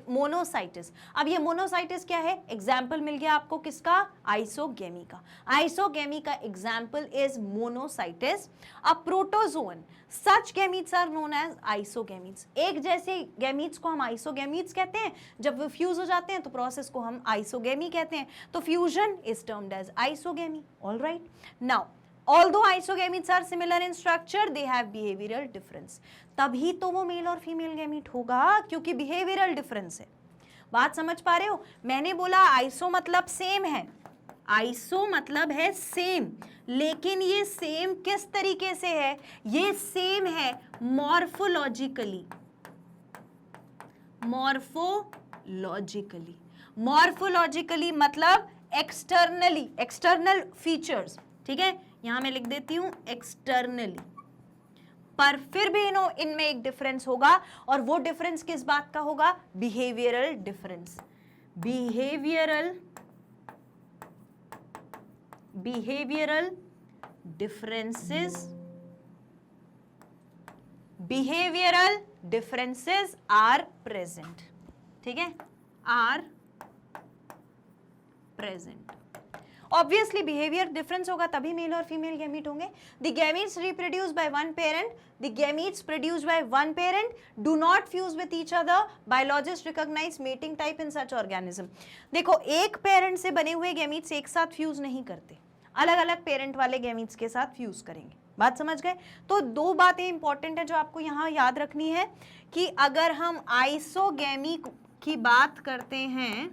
Monocystis. अब ये मोनोसाइटिस क्या है? एग्जाम्पल मिल गया आपको किसका? आइसोगेमी का। आइसोगेमी का example is Monocystis. A protozoan, such gametes are known as isogametes. एक जैसे गैमीट्स को हम आइसोगेमीट्स कहते हैं, जब वो फ्यूज हो जाते हैं तो प्रोसेस को हम आइसोगेमी कहते हैं, तो fusion is termed as isogamy. All right, now although isogametes are similar in structure, they have behavioral difference। तभी तो वो मेल और फीमेल गैमीट होगा, क्योंकि बिहेवियरल डिफरेंस है। बात समझ पा रहे हो? मैंने बोला आइसो मतलब सेम है, आइसो मतलब है सेम, लेकिन ये सेम किस तरीके से है? ये सेम है मॉर्फोलॉजिकली। मॉर्फोलॉजिकली, मॉर्फोलॉजिकली मतलब एक्सटर्नली, एक्सटर्नल फीचर्स, ठीक है, यहां मैं लिख देती हूं एक्सटर्नली, पर फिर भी इनमें एक डिफरेंस होगा, और वो डिफरेंस किस बात का होगा? Behavioural difference. Behavioural differences are present, ठीक है, are present. Obviously behaviour difference होगा तभी मेल और फीमेल गैमीट होंगे। The gametes reproduce by one parent, the gametes produced by one parent do not fuse with each other. Biologist recognize mating type in such organism. देखो, एक पेरेंट से बने हुए गैमीट्स एक साथ फ्यूज नहीं करते, अलग अलग पेरेंट वाले गैमीट्स के साथ फ्यूज करेंगे। बात समझ गए? तो दो बातें इंपॉर्टेंट है जो आपको यहाँ याद रखनी है, कि अगर हम आइसोगेमी की बात करते हैं,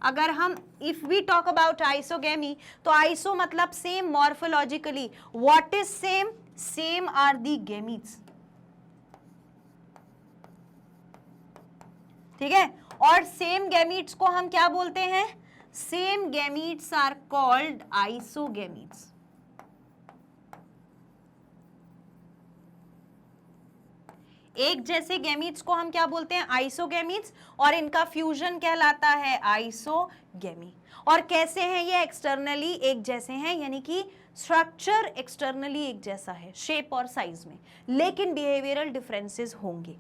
अगर हम if we talk about isogamy, तो आइसो मतलब same morphologically. What is same? Same are the gametes, ठीक है, और सेम गैमीट्स को हम क्या बोलते हैं? Same gametes are called isogametes. एक जैसे गैमीट्स को हम क्या बोलते हैं? आइसोगेमीट्स, और इनका फ्यूजन कहलाता है आइसोगेमी। और कैसे हैं ये? एक्सटर्नली एक जैसे हैं, यानी कि स्ट्रक्चर एक्सटर्नली एक जैसा है शेप और साइज में, लेकिन बिहेवियरल डिफरेंसेस होंगे।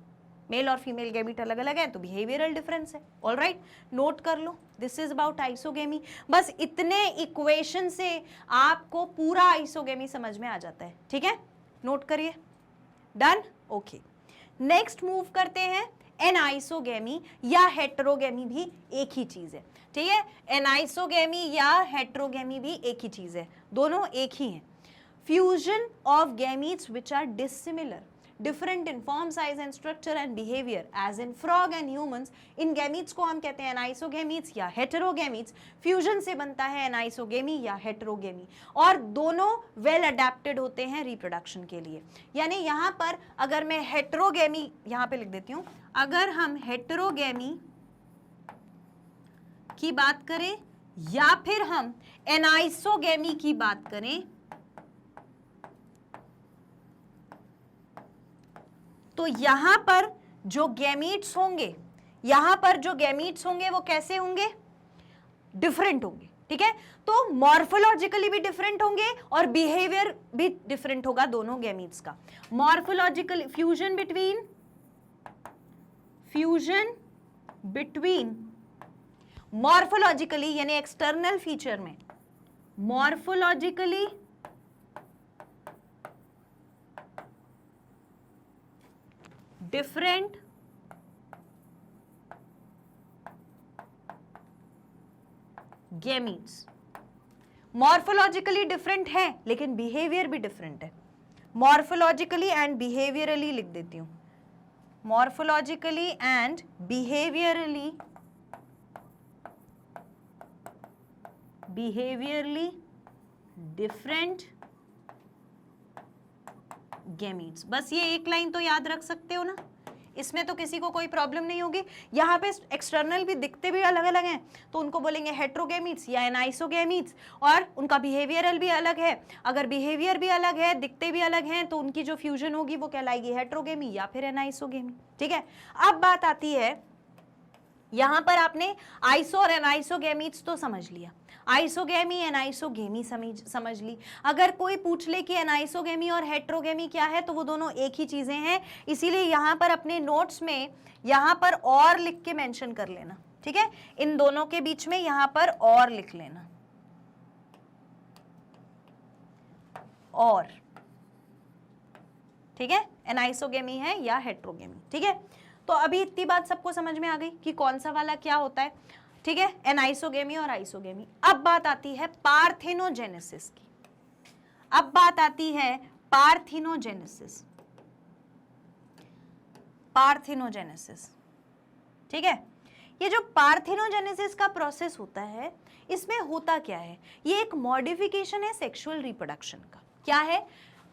मेल और फीमेल गैमीट अलग अलग है तो बिहेवियरल डिफरेंस है। ऑल राइट, नोट कर लो, दिस इज अबाउट आइसोगेमी। बस इतने इक्वेशन से आपको पूरा आइसोगेमी समझ में आ जाता है, ठीक है, नोट करिए। डन? ओके, नेक्स्ट मूव करते हैं। एनाइसोगेमी या हेटेरोगेमी भी एक ही चीज है, ठीक है, एनाइसोगेमी या हेटेरोगेमी भी एक ही चीज है, दोनों एक ही हैं। Fusion of gametes which are dissimilar, different in form, size and structure and behaviour as in frog and humans. इन गैमीट्स को हम कहते हैं एनाइसोगेमीट्स या हेटेरोगेमीट्स। फ्यूजन से बनता है एनाइसोगेमी या हेटेरोगेमी, और दोनों वेल अडेप्टेड होते हैं रिप्रोडक्शन के लिए। यानी यहाँ पर अगर मैं हेटेरोगेमी यहाँ पे लिख देती हूँ, अगर हम हेटेरोगेमी की बात करें या फिर हम एनाइसोगेमी की बात करें, तो यहां पर जो गैमीट्स होंगे, यहां पर जो गैमीट्स होंगे वो कैसे होंगे? डिफरेंट होंगे, ठीक है, तो मॉर्फोलॉजिकली भी डिफरेंट होंगे और बिहेवियर भी डिफरेंट होगा दोनों गैमीट्स का। मॉर्फोलॉजिकल फ्यूजन बिटवीन मॉर्फोलॉजिकली यानी एक्सटर्नल फीचर में, morphologically different gametes. Morphologically different है लेकिन बिहेवियर भी डिफरेंट है। मॉर्फोलॉजिकली एंड बिहेवियरली लिख देती हूं, morphologically and behaviourally different gametes. बस ये एक लाइन तो याद रख सकते हो ना, इसमें तो किसी को कोई प्रॉब्लम नहीं होगी। यहाँ पे एक्सटर्नल भी दिखते भी अलग अलग हैं तो उनको बोलेंगे हेटेरोगेमीट्स या एनाइसोगेमीट्स, और उनका बिहेवियरल भी अलग है। अगर बिहेवियर भी अलग है, दिखते भी अलग हैं, तो उनकी जो फ्यूजन होगी वो कहलाएगी हेटेरोगेमी या फिर एनाइसोगेमी, ठीक है। अब बात आती है, यहां पर आपने आइसो और एनाइसोगेमीट्स तो समझ लिया, आइसोगेमी एनाइसोगेमी समझ ली। अगर कोई पूछ ले कि एनाइसोगेमी और हेट्रोगेमी क्या है तो वो दोनों एक ही चीजें हैं, इसीलिए यहां पर अपने नोट्स में यहां पर और लिख के मेंशन कर लेना, ठीक है। इन दोनों के बीच में यहां पर और लिख लेना, और, ठीक है, एनाइसोगेमी है या हेट्रोगेमी, ठीक है। तो अभी इतनी बात सबको समझ में आ गई कि कौन सा वाला क्या होता है, ठीक है, एनाइसोगेमी और आइसोगेमी। अब बात आती है पार्थेनोजेनेसिस की, अब बात आती है पार्थिनोजेनेसिस, पार्थिनोजेनेसिस, ठीक है। ये जो पार्थिनोजेनेसिस का प्रोसेस होता है, इसमें होता क्या है, ये एक मॉडिफिकेशन है सेक्सुअल रिप्रोडक्शन का। क्या है,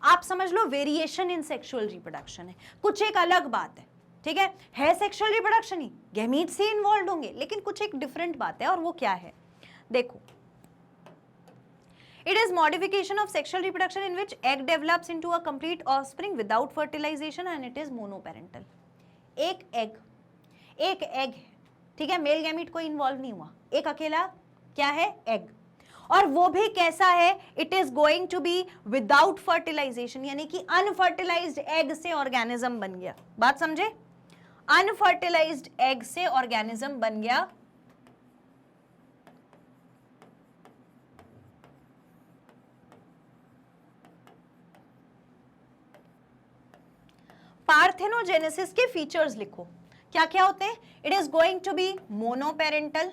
आप समझ लो वेरिएशन इन सेक्सुअल रिप्रोडक्शन है, कुछ एक अलग बात है, ठीक है सेक्सुअल रिप्रोडक्शन ही, गैमीट से इन्वॉल्व होंगे, लेकिन कुछ एक डिफरेंट बात है, और वो क्या है, देखो, it is modification of sexual reproduction in which egg develops into a complete offspring without fertilization and it is monoparental। एक एग है, ठीक है, मेल गैमीट कोई इन्वॉल्व नहीं हुआ, एक अकेला क्या है, एग, और वो भी कैसा है, it is going to be without fertilization, यानी कि अनफर्टिलाइज्ड एग से ऑर्गेनिज्म बन गया। बात समझे, अनफर्टिलाइज्ड एग से ऑर्गेनिज्म बन गया। पार्थेनोजेनेसिस के फीचर्स लिखो, क्या क्या होते हैं, it is going to be monoparental,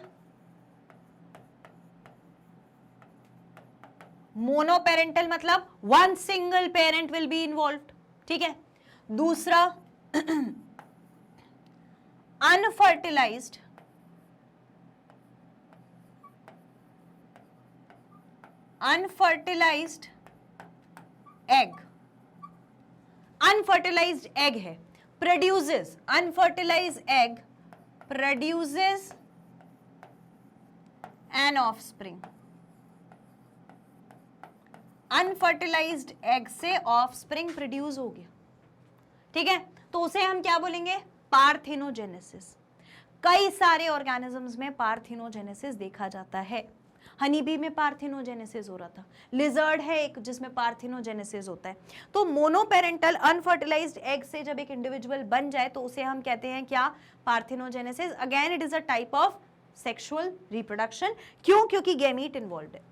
monoparental मतलब one single parent will be involved, ठीक है। दूसरा unfertilized, unfertilized egg, unfertilized egg है, produces, unfertilized egg produces an offspring, unfertilized egg से ऑफस्प्रिंग प्रोड्यूस हो गया, ठीक है, तो उसे हम क्या बोलेंगे, पार्थिनोजेनेसिस। कई सारे ऑर्गेनिजम्स में पार्थिनोजेनेसिस देखा जाता है, हनी बी में पार्थिनोजेनेसिस हो रहा था, लिजर्ड है एक जिसमें पार्थिनोजेनेसिस होता है। तो मोनोपेरेंटल अनफर्टिलाइज्ड एग से जब एक इंडिविजुअल बन जाए तो उसे हम कहते हैं क्या, parthenogenesis. Again it is a type of sexual reproduction. क्यों, क्योंकि गैमीट इन्वॉल्व्ड है।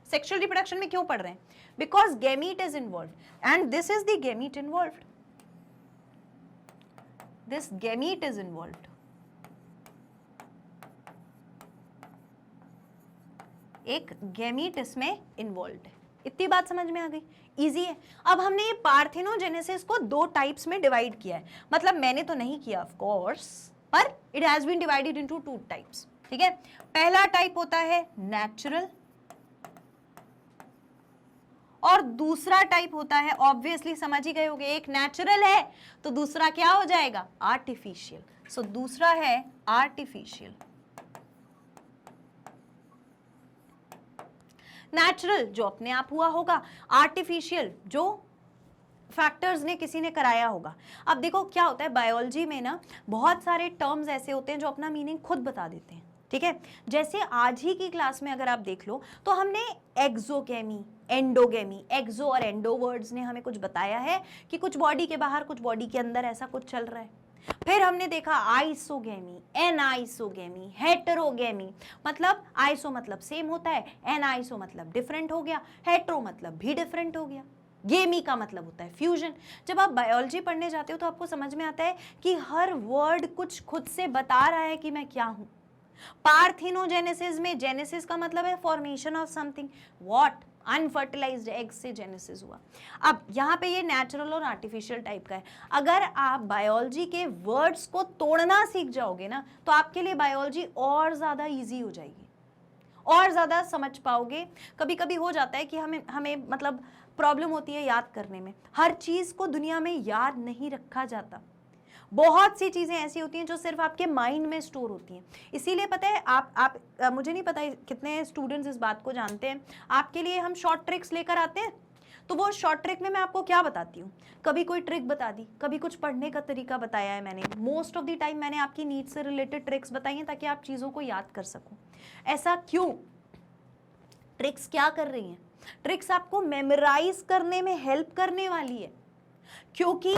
सेक्सुअल रिप्रोडक्शन में क्यों पढ़ रहे हैं, because gamete is involved and this is the gamete involved, this gamete is involved. एक गैमीट इसमें इन्वॉल्व्ड है। इतनी बात समझ में आ गई, इजी है। अब हमने ये पार्थिनोजेनेसिस को दो टाइप्स में डिवाइड किया है, मतलब मैंने तो नहीं किया ऑफ कोर्स, पर it has been divided into two types, ठीक है। पहला टाइप होता है नेचुरल और दूसरा टाइप होता है, ऑब्वियसली समझ ही गए होंगे, एक नेचुरल है तो दूसरा क्या हो जाएगा, आर्टिफिशियल। सो दूसरा है आर्टिफिशियल। नेचुरल जो अपने आप हुआ होगा, आर्टिफिशियल जो फैक्टर्स ने किसी ने कराया होगा। अब देखो क्या होता है बायोलॉजी में ना, बहुत सारे टर्म्स ऐसे होते हैं जो अपना मीनिंग खुद बता देते हैं, ठीक है। जैसे आज ही की क्लास में अगर आप देख लो तो हमने एक्सोगेमी, एंडोगेमी, एक्सो और एंडो वर्ड्स ने हमें कुछ बताया है कि कुछ बॉडी के बाहर कुछ बॉडी के अंदर ऐसा कुछ चल रहा है। फिर हमने देखा आइसोगेमी, एनाइसोगेमी, हेटेरोगेमी, मतलब आइसो मतलब सेम होता है, एनाइसो मतलब डिफरेंट हो गया, हेटेरो मतलब भी डिफरेंट हो गया, गेमी का मतलब होता है फ्यूजन। जब आप बायोलॉजी पढ़ने जाते हो तो आपको समझ में आता है कि हर वर्ड कुछ खुद से बता रहा है कि मैं क्या हूं। पार्थिनोजेनेसिस में जेनेसिस का मतलब है formation of something, what, unfertilised egg से जेनेसिस हुआ। अब यहाँ पे ये नेचुरल और आर्टिफिशियल टाइप का है। अगर आप बायोलॉजी के वर्ड्स को तोड़ना सीख जाओगे ना तो आपके लिए बायोलॉजी और ज़्यादा इजी हो जाएगी, और ज़्यादा समझ पाओगे। कभी कभी हो जाता है कि हमें मतलब प्रॉब्लम होती है याद करने में, हर चीज़ को दुनिया में याद नहीं रखा जाता। बहुत सी चीज़ें ऐसी होती हैं जो सिर्फ आपके माइंड में स्टोर होती हैं। इसीलिए पता है आप मुझे नहीं पता कितने स्टूडेंट्स इस बात को जानते हैं, आपके लिए हम शॉर्ट ट्रिक्स लेकर आते हैं तो वो शॉर्ट ट्रिक में मैं आपको क्या बताती हूँ, कभी कोई ट्रिक बता दी, कभी कुछ पढ़ने का तरीका बताया है मैंने। मोस्ट ऑफ द टाइम मैंने आपकी नीड से रिलेटेड ट्रिक्स बताई हैं ताकि आप चीज़ों को याद कर सको। ऐसा क्यों? ट्रिक्स क्या कर रही हैं? ट्रिक्स आपको मेमोराइज करने में हेल्प करने वाली है, क्योंकि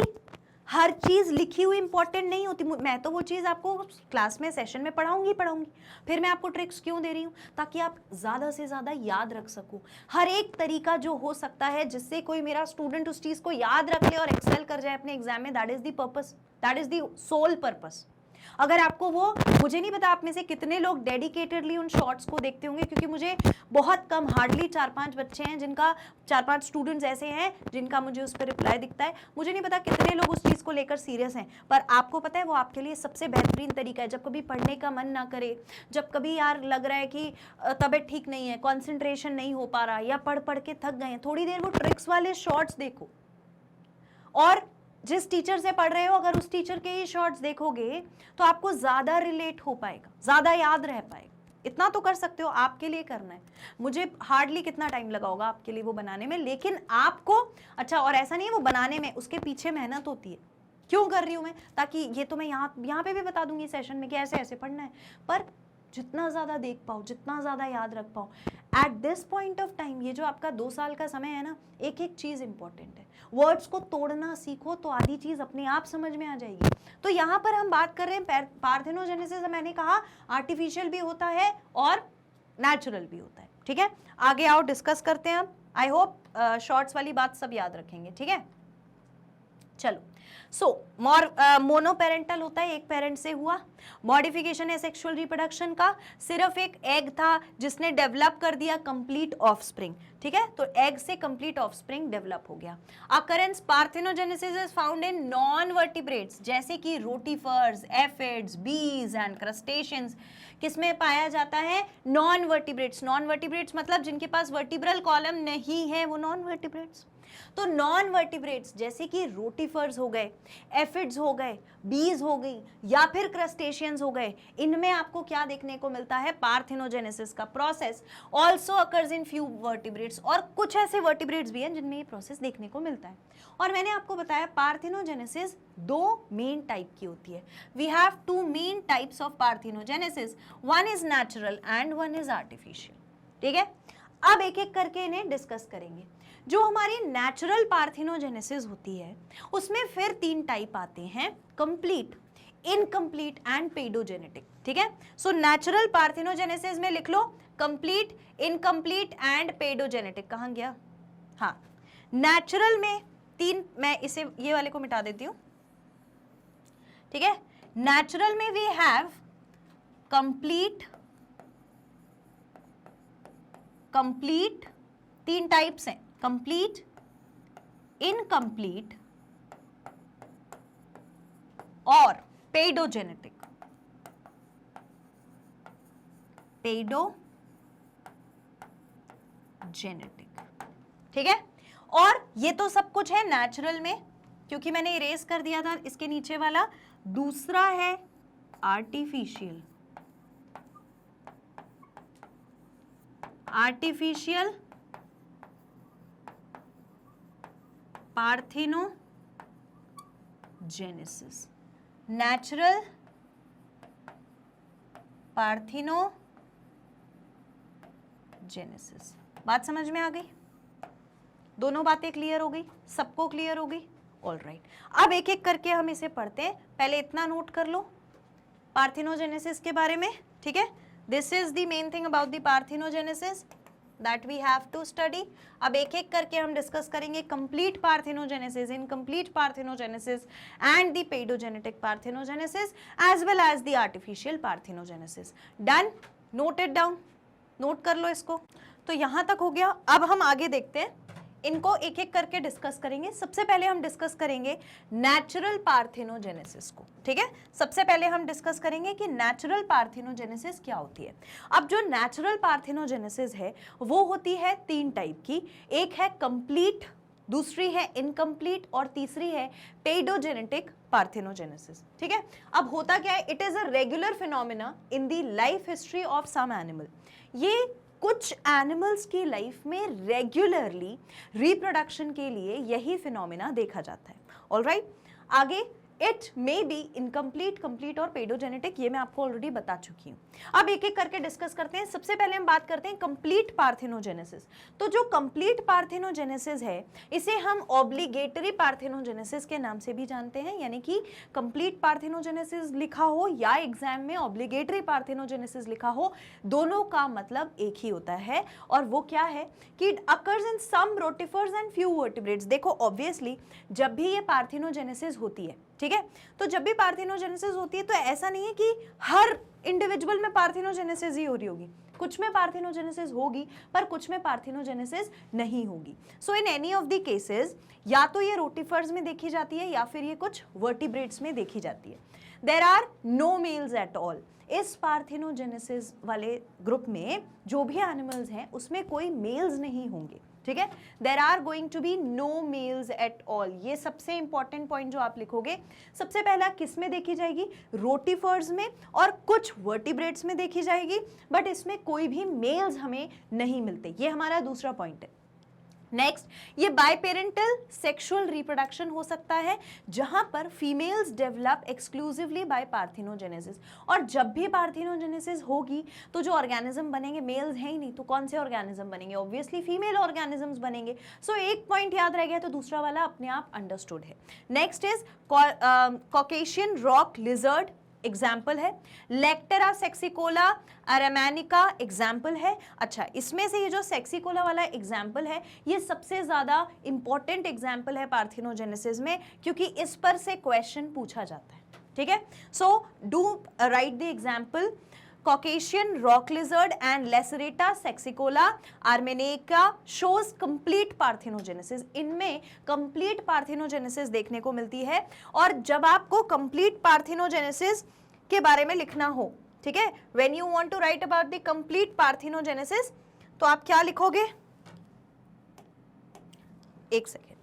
हर चीज लिखी हुई इंपॉर्टेंट नहीं होती। मैं तो वो चीज आपको क्लास में सेशन में पढ़ाऊंगी, फिर मैं आपको ट्रिक्स क्यों दे रही हूँ? ताकि आप ज्यादा से ज्यादा याद रख सको। हर एक तरीका जो हो सकता है जिससे कोई मेरा स्टूडेंट उस चीज को याद रख ले और एक्सेल कर जाए अपने एग्जाम में, that is the purpose, that is the sole purpose. अगर आपको वो, मुझे नहीं पता आप में से कितने लोग डेडिकेटेडली उन शॉर्ट्स को देखते होंगे, क्योंकि मुझे बहुत कम, हार्डली 4-5 बच्चे हैं जिनका, 4-5 स्टूडेंट्स ऐसे हैं जिनका मुझे उस पर रिप्लाई दिखता है। मुझे नहीं पता कितने लोग उस चीज़ को लेकर सीरियस हैं, पर आपको पता है वो आपके लिए सबसे बेहतरीन तरीका है। जब कभी पढ़ने का मन ना करे, जब कभी यार लग रहा है कि तबीयत ठीक नहीं है, कॉन्सेंट्रेशन नहीं हो पा रहा, या पढ़ पढ़ के थक गए हैं, थोड़ी देर वो ट्रिक्स वाले शॉर्ट्स देखो, और जिस टीचर से पढ़ रहे हो अगर उस टीचर के ही शॉर्ट्स देखोगे तो आपको ज्यादा रिलेट हो पाएगा, ज्यादा याद रह पाएगा। इतना तो कर सकते हो, आपके लिए करना है। मुझे हार्डली कितना टाइम लगा होगा आपके लिए वो बनाने में, लेकिन आपको, अच्छा, और ऐसा नहीं है वो बनाने में, उसके पीछे मेहनत होती है। क्यों कर रही हूं मैं? ताकि ये तो मैं यहाँ पे भी बता दूंगी सेशन में कि ऐसे ऐसे पढ़ना है, पर जितना ज्यादा देख पाओ, जितना ज्यादा याद रख पाओ at this point of time, ये जो आपका 2 साल का समय है ना, एक एक चीज इंपॉर्टेंट है। वर्ड्स को तोड़ना सीखो तो आधी चीज अपने आप समझ में आ जाएगी। तो यहाँ पर हम बात कर रहे हैं पार्थेनोजेनेसिस, मैंने कहा आर्टिफिशियल भी होता है और नेचुरल भी होता है। ठीक है, आगे आओ डिस्कस करते हैं। आई होप शॉर्ट्स वाली बात सब याद रखेंगे। ठीक है, चलो। सो मोनोपेरेंटल होता है, एक पेरेंट से हुआ। मॉडिफिकेशन है सेक्सुअल रिप्रोडक्शन का, सिर्फ एक एग था जिसने डेवलप कर दिया कंप्लीट ऑफस्प्रिंग। ठीक है, तो एग से कंप्लीट ऑफस्प्रिंग डेवलप हो गया। Occurrence parthenogenesis is found in non vertebrates, जैसे कि रोटीफर्स, एफिड्स, बीज एंड क्रस्टेशियंस। किसमें पाया जाता है? Non vertebrates. नॉन वर्टिब्रेट्स मतलब जिनके पास वर्टिब्रल कॉलम नहीं है, वो नॉन वर्टिब्रेट्स। तो नॉन वर्टिब्रेट्स जैसे कि रोटीफर्स हो गए, एफिड्स हो गए, बीज हो गई, या फिर क्रस्टेशियंस हो गए, इनमें आपको क्या देखने को मिलता है? पार्थेनोजेनेसिस का process also occurs in few vertebrates. और कुछ ऐसे वर्टिब्रेट्स भी हैं जिनमें ये प्रोसेस देखने को मिलता है। और मैंने आपको बताया पार्थेनोजेनेसिस 2 मेन टाइप की होती है। We have 2 main types of parthenogenesis, one is natural and one is artificial. ठीक है, अब एक एक करके इन्हें डिस्कस करेंगे। जो हमारी नेचुरल पार्थेनोजेनेसिस होती है उसमें फिर 3 टाइप आते हैं, कंप्लीट, इनकम्प्लीट एंड पेडोजेनेटिक। ठीक है, सो नेचुरल पार्थेनोजेनेसिस में लिख लो कंप्लीट, इनकम्प्लीट एंड पेडोजेनेटिक। कहाँ गया? हाँ, नेचुरल में 3, मैं इसे ये वाले को मिटा देती हूं। ठीक है, नेचुरल में वी हैव कंप्लीट, 3 टाइप्स हैं, कंप्लीट, इनकम्प्लीट और पेडोजेनेटिक। ठीक है, और ये तो सब कुछ है नेचुरल में, क्योंकि मैंने इरेज कर दिया था इसके नीचे वाला। दूसरा है आर्टिफिशियल, पार्थेनोजेनेसिस, नेचुरल पार्थेनोजेनेसिस। बात समझ में आ गई? दोनों बातें क्लियर हो गई? सबको क्लियर हो गई? ऑलराइट, अब एक एक करके हम इसे पढ़ते हैं। पहले इतना नोट कर लो पार्थेनोजेनेसिस के बारे में। ठीक है, this is the main thing about the parthenogenesis that we have to study. अब एक एक करके हम डिस्कस करेंगे complete parthenogenesis, incomplete parthenogenesis and the paedogenetic parthenogenesis as well as the artificial parthenogenesis. Done? Note it down, note कर लो इसको। तो यहां तक हो गया। अब हम आगे देखते हैं, इनको एक एक करके डिस्कस करेंगे। सबसे पहले हम डिस्कस करेंगे नेचुरल पार्थेनोजेनेसिस को। ठीक है, सबसे पहले हम डिस्कस करेंगे कि नेचुरल पार्थेनोजेनेसिस क्या होती है। अब जो नेचुरल पार्थेनोजेनेसिस है वो होती है 3 टाइप की, एक है कंप्लीट, दूसरी है इनकम्प्लीट और तीसरी है पेडोजेनेटिक पार्थेनोजेनेसिस। ठीक है, अब होता क्या है? It is a regular phenomena in the life history of some animal. ये कुछ एनिमल्स की लाइफ में रेगुलरली रिप्रोडक्शन के लिए यही फिनोमिना देखा जाता है। ऑलराइट, आगे it may be incomplete, complete और पेडोजेनेटिक, ये मैं आपको ऑलरेडी बता चुकी हूँ। अब एक एक करके डिस्कस करते हैं। सबसे पहले हम बात करते हैं कंप्लीट पार्थेनोजेनेसिस। तो जो कंप्लीट पार्थेनोजेनेसिस है इसे हम ऑब्लिगेटरी पार्थेनोजेनेसिस के नाम से भी जानते हैं, यानी कि कंप्लीट पार्थेनोजेनेसिस लिखा हो या एग्जाम में ऑब्लिगेटरी पार्थेनोजेनेसिस लिखा हो, दोनों का मतलब एक ही होता है, और वो क्या है कि it occurs in some rotifers and few vertebrates. देखो ऑब्वियसली जब भी ये पार्थेनोजेनेसिस होती है, ठीक है, तो जब भी पार्थेनोजेनेसिस होती है तो ऐसा नहीं है कि हर इंडिविजुअल में पार्थेनोजेनेसिस ही हो रही होगी, कुछ में पार्थेनोजेनेसिस होगी पर कुछ में पार्थेनोजेनेसिस नहीं होगी। So in any of the cases या तो ये रोटिफर्स में देखी जाती है या फिर ये कुछ वर्टिब्रेट्स में देखी जाती है। There are no males at all. इस पार्थेनोजेनेसिस वाले ग्रुप में जो भी एनिमल्स हैं उसमें कोई मेल्स नहीं होंगे, ठीक है। There are going to be no males at all. ये सबसे इंपॉर्टेंट पॉइंट जो आप लिखोगे। सबसे पहला किस में देखी जाएगी? रोटिफर्स में और कुछ वर्टिब्रेट्स में देखी जाएगी, बट इसमें कोई भी मेल्स हमें नहीं मिलते। ये हमारा दूसरा पॉइंट है। नेक्स्ट, ये बायपेरेंटल सेक्सुअल रिप्रोडक्शन हो सकता है जहां पर females develop exclusively by parthenogenesis. और जब भी पार्थेनोजेनेसिस होगी तो जो ऑर्गेनिज्म बनेंगे, मेल्स हैं ही नहीं तो कौन से ऑर्गेनिज्म बनेंगे? ऑब्वियसली फीमेल ऑर्गेनिजम्स बनेंगे। सो एक पॉइंट याद रह गया तो दूसरा वाला अपने आप अंडरस्टूड है। Next is Caucasian rock lizard, example है। लेक्टेरा सेक्सिकोला अरामेनिका एग्जाम्पल है। अच्छा, इसमें से ये जो सेक्सिकोला वाला एग्जाम्पल है ये सबसे ज्यादा इंपॉर्टेंट एग्जाम्पल है पार्थेनोजेनेसिस में, क्योंकि इस पर से क्वेश्चन पूछा जाता है, ठीक है। So do right the example. Caucasian rock lizard and Lacerta sexicola armenica shows complete parthenogenesis। इनमें complete parthenogenesis देखने को मिलती है। और जब आपको complete parthenogenesis के बारे में लिखना हो, ठीक है, when you want to write about the complete parthenogenesis, तो आप क्या लिखोगे? एक second.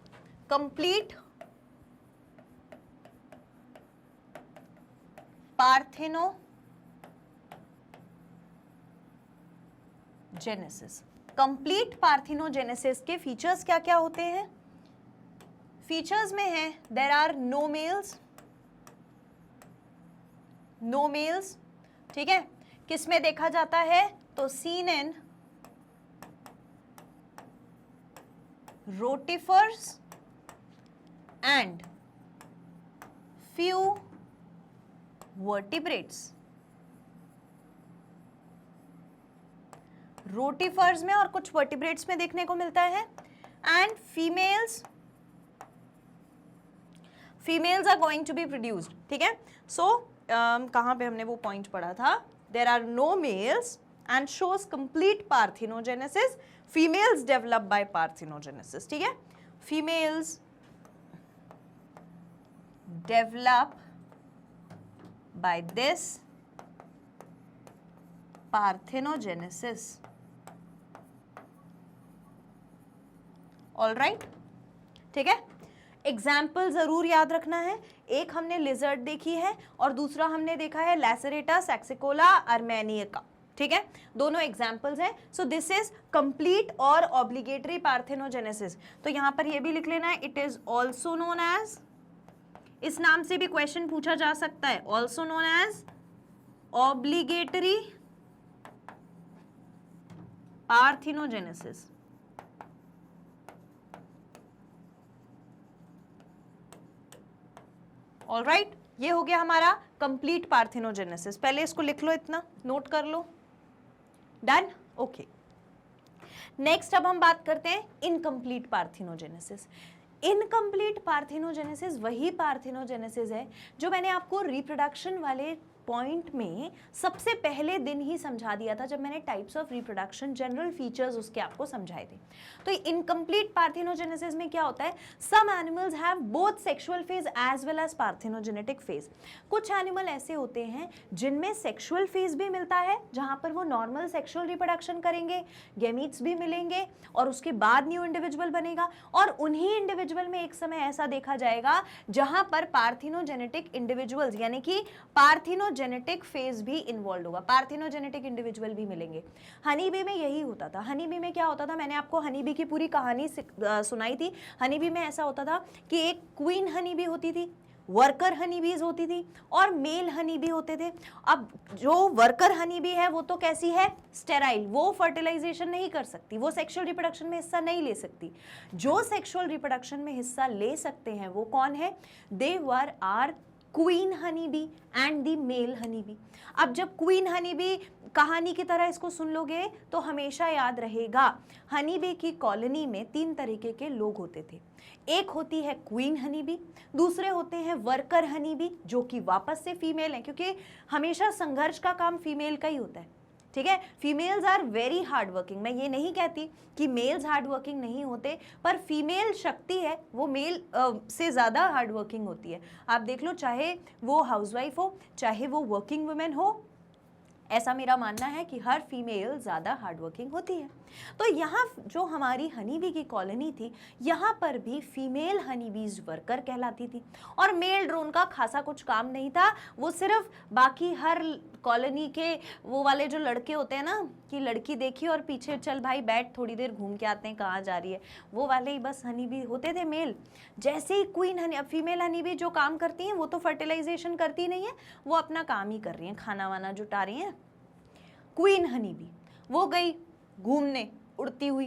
complete genesis. Complete parthenogenesis के फीचर्स क्या क्या होते हैं? फीचर्स में है देयर आर नो मेल्स, ठीक है। किस में देखा जाता है? तो seen in rotifers and few vertebrates. Rotifers में और कुछ वर्टिब्रेट्स में देखने को मिलता है। And females are going to be produced, ठीक है। सो कहां पे हमने वो पॉइंट पढ़ा था? There are no males and shows complete parthenogenesis. Females develop by parthenogenesis, ठीक है। Females develop by this parthenogenesis. All right, ठीक है। एग्जाम्पल जरूर याद रखना है। एक हमने लिजर्ड देखी है और दूसरा हमने देखा है लैसेरेटा सेक्सिकोला आर्मेनिका, ठीक है। दोनों एग्जाम्पल्स हैं। सो दिस इज कंप्लीट और ऑब्लिगेटरी पार्थेनोजेनेसिस। तो यहां पर ये भी लिख लेना है, it is also known as, इस नाम से भी क्वेश्चन पूछा जा सकता है, also known as obligatory parthenogenesis. All right, ये हो गया हमारा कंप्लीट पार्थेनोजेनेसिस। पहले इसको लिख लो, इतना नोट कर लो। Done, okay. नेक्स्ट अब हम बात करते हैं इनकम्प्लीट पार्थेनोजेनेसिस। इनकम्प्लीट पार्थेनोजेनेसिस वही पार्थेनोजेनेसिस है जो मैंने आपको रिप्रोडक्शन वाले पॉइंट में सबसे पहले दिन ही समझा दिया था, जब मैंने types of reproduction general features उसके आपको समझाए थे। तो इनकम्प्लीट पार्थेनोजेनेसिस में क्या होता है? Some animals have both sexual phase as well as parthenogenetic phase. कुछ एनिमल ऐसे होते हैं जिनमें सेक्सुअल फेज भी मिलता है, जहां पर वो नॉर्मल सेक्सुअल रिप्रोडक्शन करेंगे, गैमीट्स भी मिलेंगे और उसके बाद न्यू इंडिविजुअल बनेगा। और उन्हीं इंडिविजुअल में एक समय ऐसा देखा जाएगा जहां पर पार्थेनोजेनेटिक इंडिविजुअल्स यानी कि पार्थेनोजेनेटिक फेज भी इन्वॉल्व होगा, पार्थेनोजेनेटिक इंडिविजुअल भी मिलेंगे। हनी बी में यही होता था। हनी बी में क्या होता था? मैंने आपको हनी बी की पूरी कहानी सुनाई थी। हनी बी में ऐसा होता था कि एक क्वीन हनी बी होती थी, वर्कर हनी बीज होती थी और मेल हनी बी होते थे। अब जो वर्कर हनी बी है वो तो कैसी है, स्टेराइल, वो फर्टिलाइजेशन नहीं कर सकती, वो सेक्सुअल रिप्रोडक्शन में हिस्सा नहीं ले सकती। जो सेक्सुअल रिप्रोडक्शन में हिस्सा ले सकते हैं वो कौन है, they were are queen honey bee and the male honey bee. अब जब क्वीन हनी बी, कहानी की तरह इसको सुन लोगे तो हमेशा याद रहेगा, हनी बी की कॉलोनी में 3 तरीके के लोग होते थे। एक होती है क्वीन हनी बी, दूसरे होते हैं वर्कर हनी बी जो कि वापस से फीमेल है, क्योंकि हमेशा संघर्ष का काम फीमेल का ही होता है, ठीक है। Females are very hard working. मैं ये नहीं कहती कि मेल्स हार्ड वर्किंग नहीं होते, पर फीमेल शक्ति है वो मेल से ज़्यादा हार्ड वर्किंग होती है। आप देख लो, चाहे वो हाउसवाइफ हो, चाहे वो वर्किंग वुमेन हो, ऐसा मेरा मानना है कि हर फीमेल ज़्यादा हार्डवर्किंग होती है। तो यहाँ जो हमारी हनी बी की कॉलोनी थी, यहाँ पर भी फीमेल हनी बीज वर्कर कहलाती थी और मेल ड्रोन का खासा कुछ काम नहीं था। वो सिर्फ बाकी हर कॉलोनी के वो वाले जो लड़के होते हैं ना, कि लड़की देखी और पीछे चल भाई बैठ थोड़ी देर घूम के आते हैं कहाँ जा रही है, वो वाले ही बस हनी बी होते थे मेल। जैसे ही क्वीन हनी, अब फीमेल हनी बी जो काम करती हैं वो तो फर्टिलाइजेशन करती नहीं है, वो अपना काम ही कर रही हैं, खाना वाना जुटा रही हैं। क्वीन हनी बी वो गई घूमने उड़ती हुई,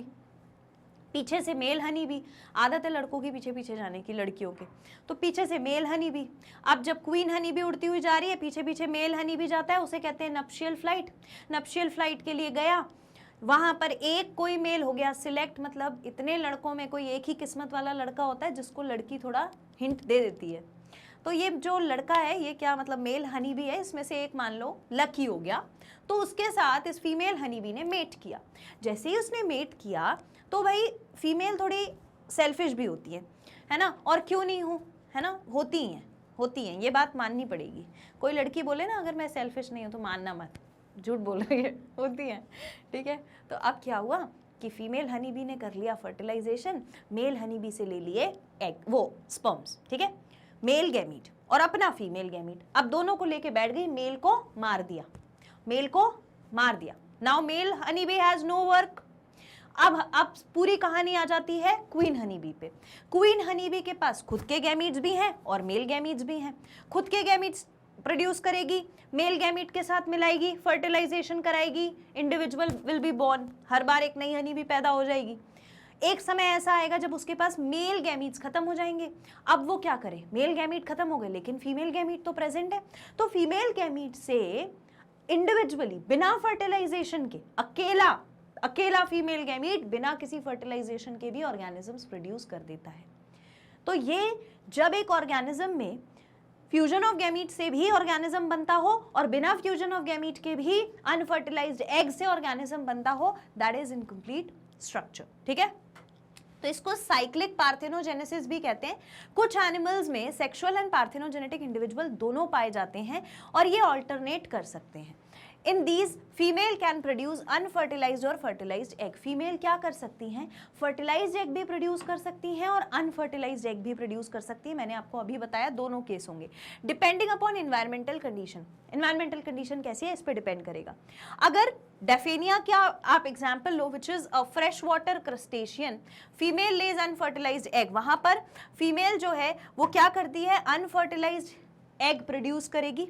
पीछे से मेल हनी बी, आदत है लड़कों के पीछे पीछे जाने की, लड़कियों के, तो पीछे से मेल हनी बी। अब जब क्वीन हनी बी उड़ती हुई जा रही है, पीछे पीछे मेल हनी बी जाता है, उसे कहते हैं नप्शियल फ्लाइट। नप्शियल फ्लाइट के लिए गया, वहां पर एक कोई मेल हो गया सिलेक्ट, मतलब इतने लड़कों में कोई एक ही किस्मत वाला लड़का होता है जिसको लड़की थोड़ा हिंट दे देती है। तो ये जो लड़का है ये क्या मतलब मेल हनी बी है, इसमें से एक मान लो लकी हो गया, तो उसके साथ इस फीमेल हनी बी ने मेट किया। जैसे ही उसने मेट किया तो भाई फीमेल थोड़ी सेल्फिश भी होती है ना, और क्यों नहीं हूँ, है ना, होती हैं, ये बात माननी पड़ेगी। कोई लड़की बोले ना अगर मैं सेल्फिश नहीं हूँ तो मानना मत, झूठ बोल रही है, होती हैं, ठीक है। तो अब क्या हुआ कि फीमेल हनी बी ने कर लिया फर्टिलाइजेशन, मेल हनी बी से ले लिए एग, वो स्पर्म्स, ठीक है, मेल गैमीट और अपना फीमेल गैमीट। अब दोनों को लेके बैठ गई, मेल को मार दिया, मेल को मार दिया। Now male honey bee has no work. अब पूरी कहानी आ जाती है क्वीन हनी बी पे। क्वीन हनी बी के पास खुद के गैमीट्स भी हैं और मेल गैमीट्स भी हैं। खुद के गैमीट्स प्रोड्यूस करेगी, मेल गैमीट के साथ मिलाएगी, फर्टिलाइजेशन कराएगी, इंडिविजुअल विल बी बॉर्न, हर बार एक नई हनी बी पैदा हो जाएगी। एक समय ऐसा आएगा जब उसके पास मेल गैमीट्स खत्म हो जाएंगे। अब वो क्या करे, मेल गैमीट खत्म हो गए लेकिन फीमेल गैमीट तो प्रेजेंट है, तो फीमेल गैमीट से इंडिविजुअली बिना फर्टिलाइजेशन के अकेला फीमेल गैमीट बिना किसी फर्टिलाइजेशन के भी ऑर्गेनिजम्स प्रोड्यूस कर देता है। तो ये जब एक ऑर्गेनिज्म में फ्यूजन ऑफ गैमीट से भी ऑर्गेनिज्म बनता हो और बिना फ्यूजन ऑफ गैमीट के भी अनफर्टिलाइज्ड एग से ऑर्गेनिज्म बनता हो, दैट इज इनकम्प्लीट स्ट्रक्चर, ठीक है। तो इसको साइक्लिक पार्थेनोजेनेसिस भी कहते हैं। कुछ एनिमल्स में सेक्सुअल एंड पार्थेनोजेनेटिक इंडिविजुअल दोनों पाए जाते हैं और ये ऑल्टरनेट कर सकते हैं। In these female can produce unfertilised और फर्टिलाइज्ड एग। फीमेल क्या कर सकती हैं, फर्टिलाइज्ड एग भी प्रोड्यूस कर सकती हैं और अनफर्टिलाइज्ड एग भी प्रोड्यूस कर सकती हैं। मैंने आपको अभी बताया दोनों केस होंगे, depending upon environmental condition. Environmental condition कैसी है इस पर डिपेंड करेगा। अगर डेफेनिया क्या आप एग्जाम्पल लो, which is a fresh water crustacean, female lays unfertilized egg, वहां पर फीमेल जो है वो क्या करती है, अनफर्टिलाइज्ड एग प्रोड्यूस करेगी।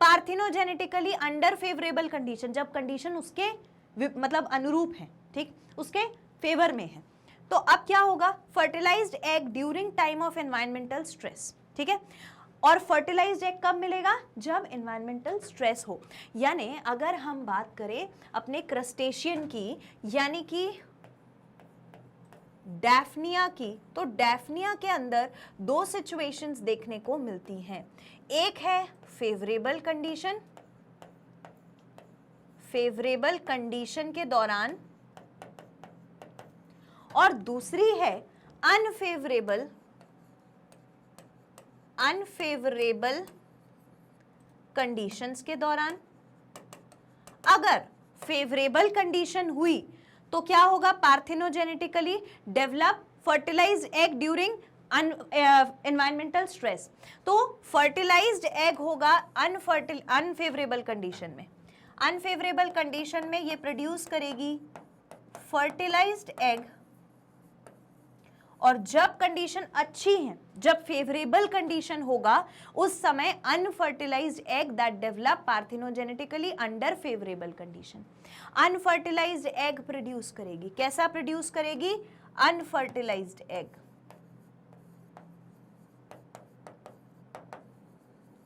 पार्थिनोजेनेटिकली अंडर फेवरेबल कंडीशन, जब कंडीशन उसके मतलब अनुरूप है, ठीक, उसके फेवर में है, तो अब क्या होगा, fertilized egg during time of environmental stress, ठीक है। और फर्टिलाइज्ड एग कब मिलेगा, जब एनवायरमेंटल स्ट्रेस हो। यानी अगर हम बात करें अपने क्रस्टेशियन की, यानी कि डैफ्निया की, तो डैफ्निया के अंदर दो सिचुएशंस देखने को मिलती हैं। एक है फेवरेबल कंडीशन, फेवरेबल कंडीशन के दौरान, और दूसरी है अनफेवरेबल कंडीशंस के दौरान। अगर फेवरेबल कंडीशन हुई तो क्या होगा, parthenogenetically develop fertilized egg during environmental stress. तो फर्टिलाइज्ड एग होगा अनफेवरेबल कंडीशन में। अनफेवरेबल कंडीशन में ये प्रोड्यूस करेगी फर्टिलाइज्ड एग, और जब कंडीशन अच्छी है, जब फेवरेबल कंडीशन होगा, उस समय unfertilized egg that develop parthenogenetically under favourable condition, unfertilized egg produce करेगी। कैसा प्रोड्यूस करेगी? Unfertilised egg.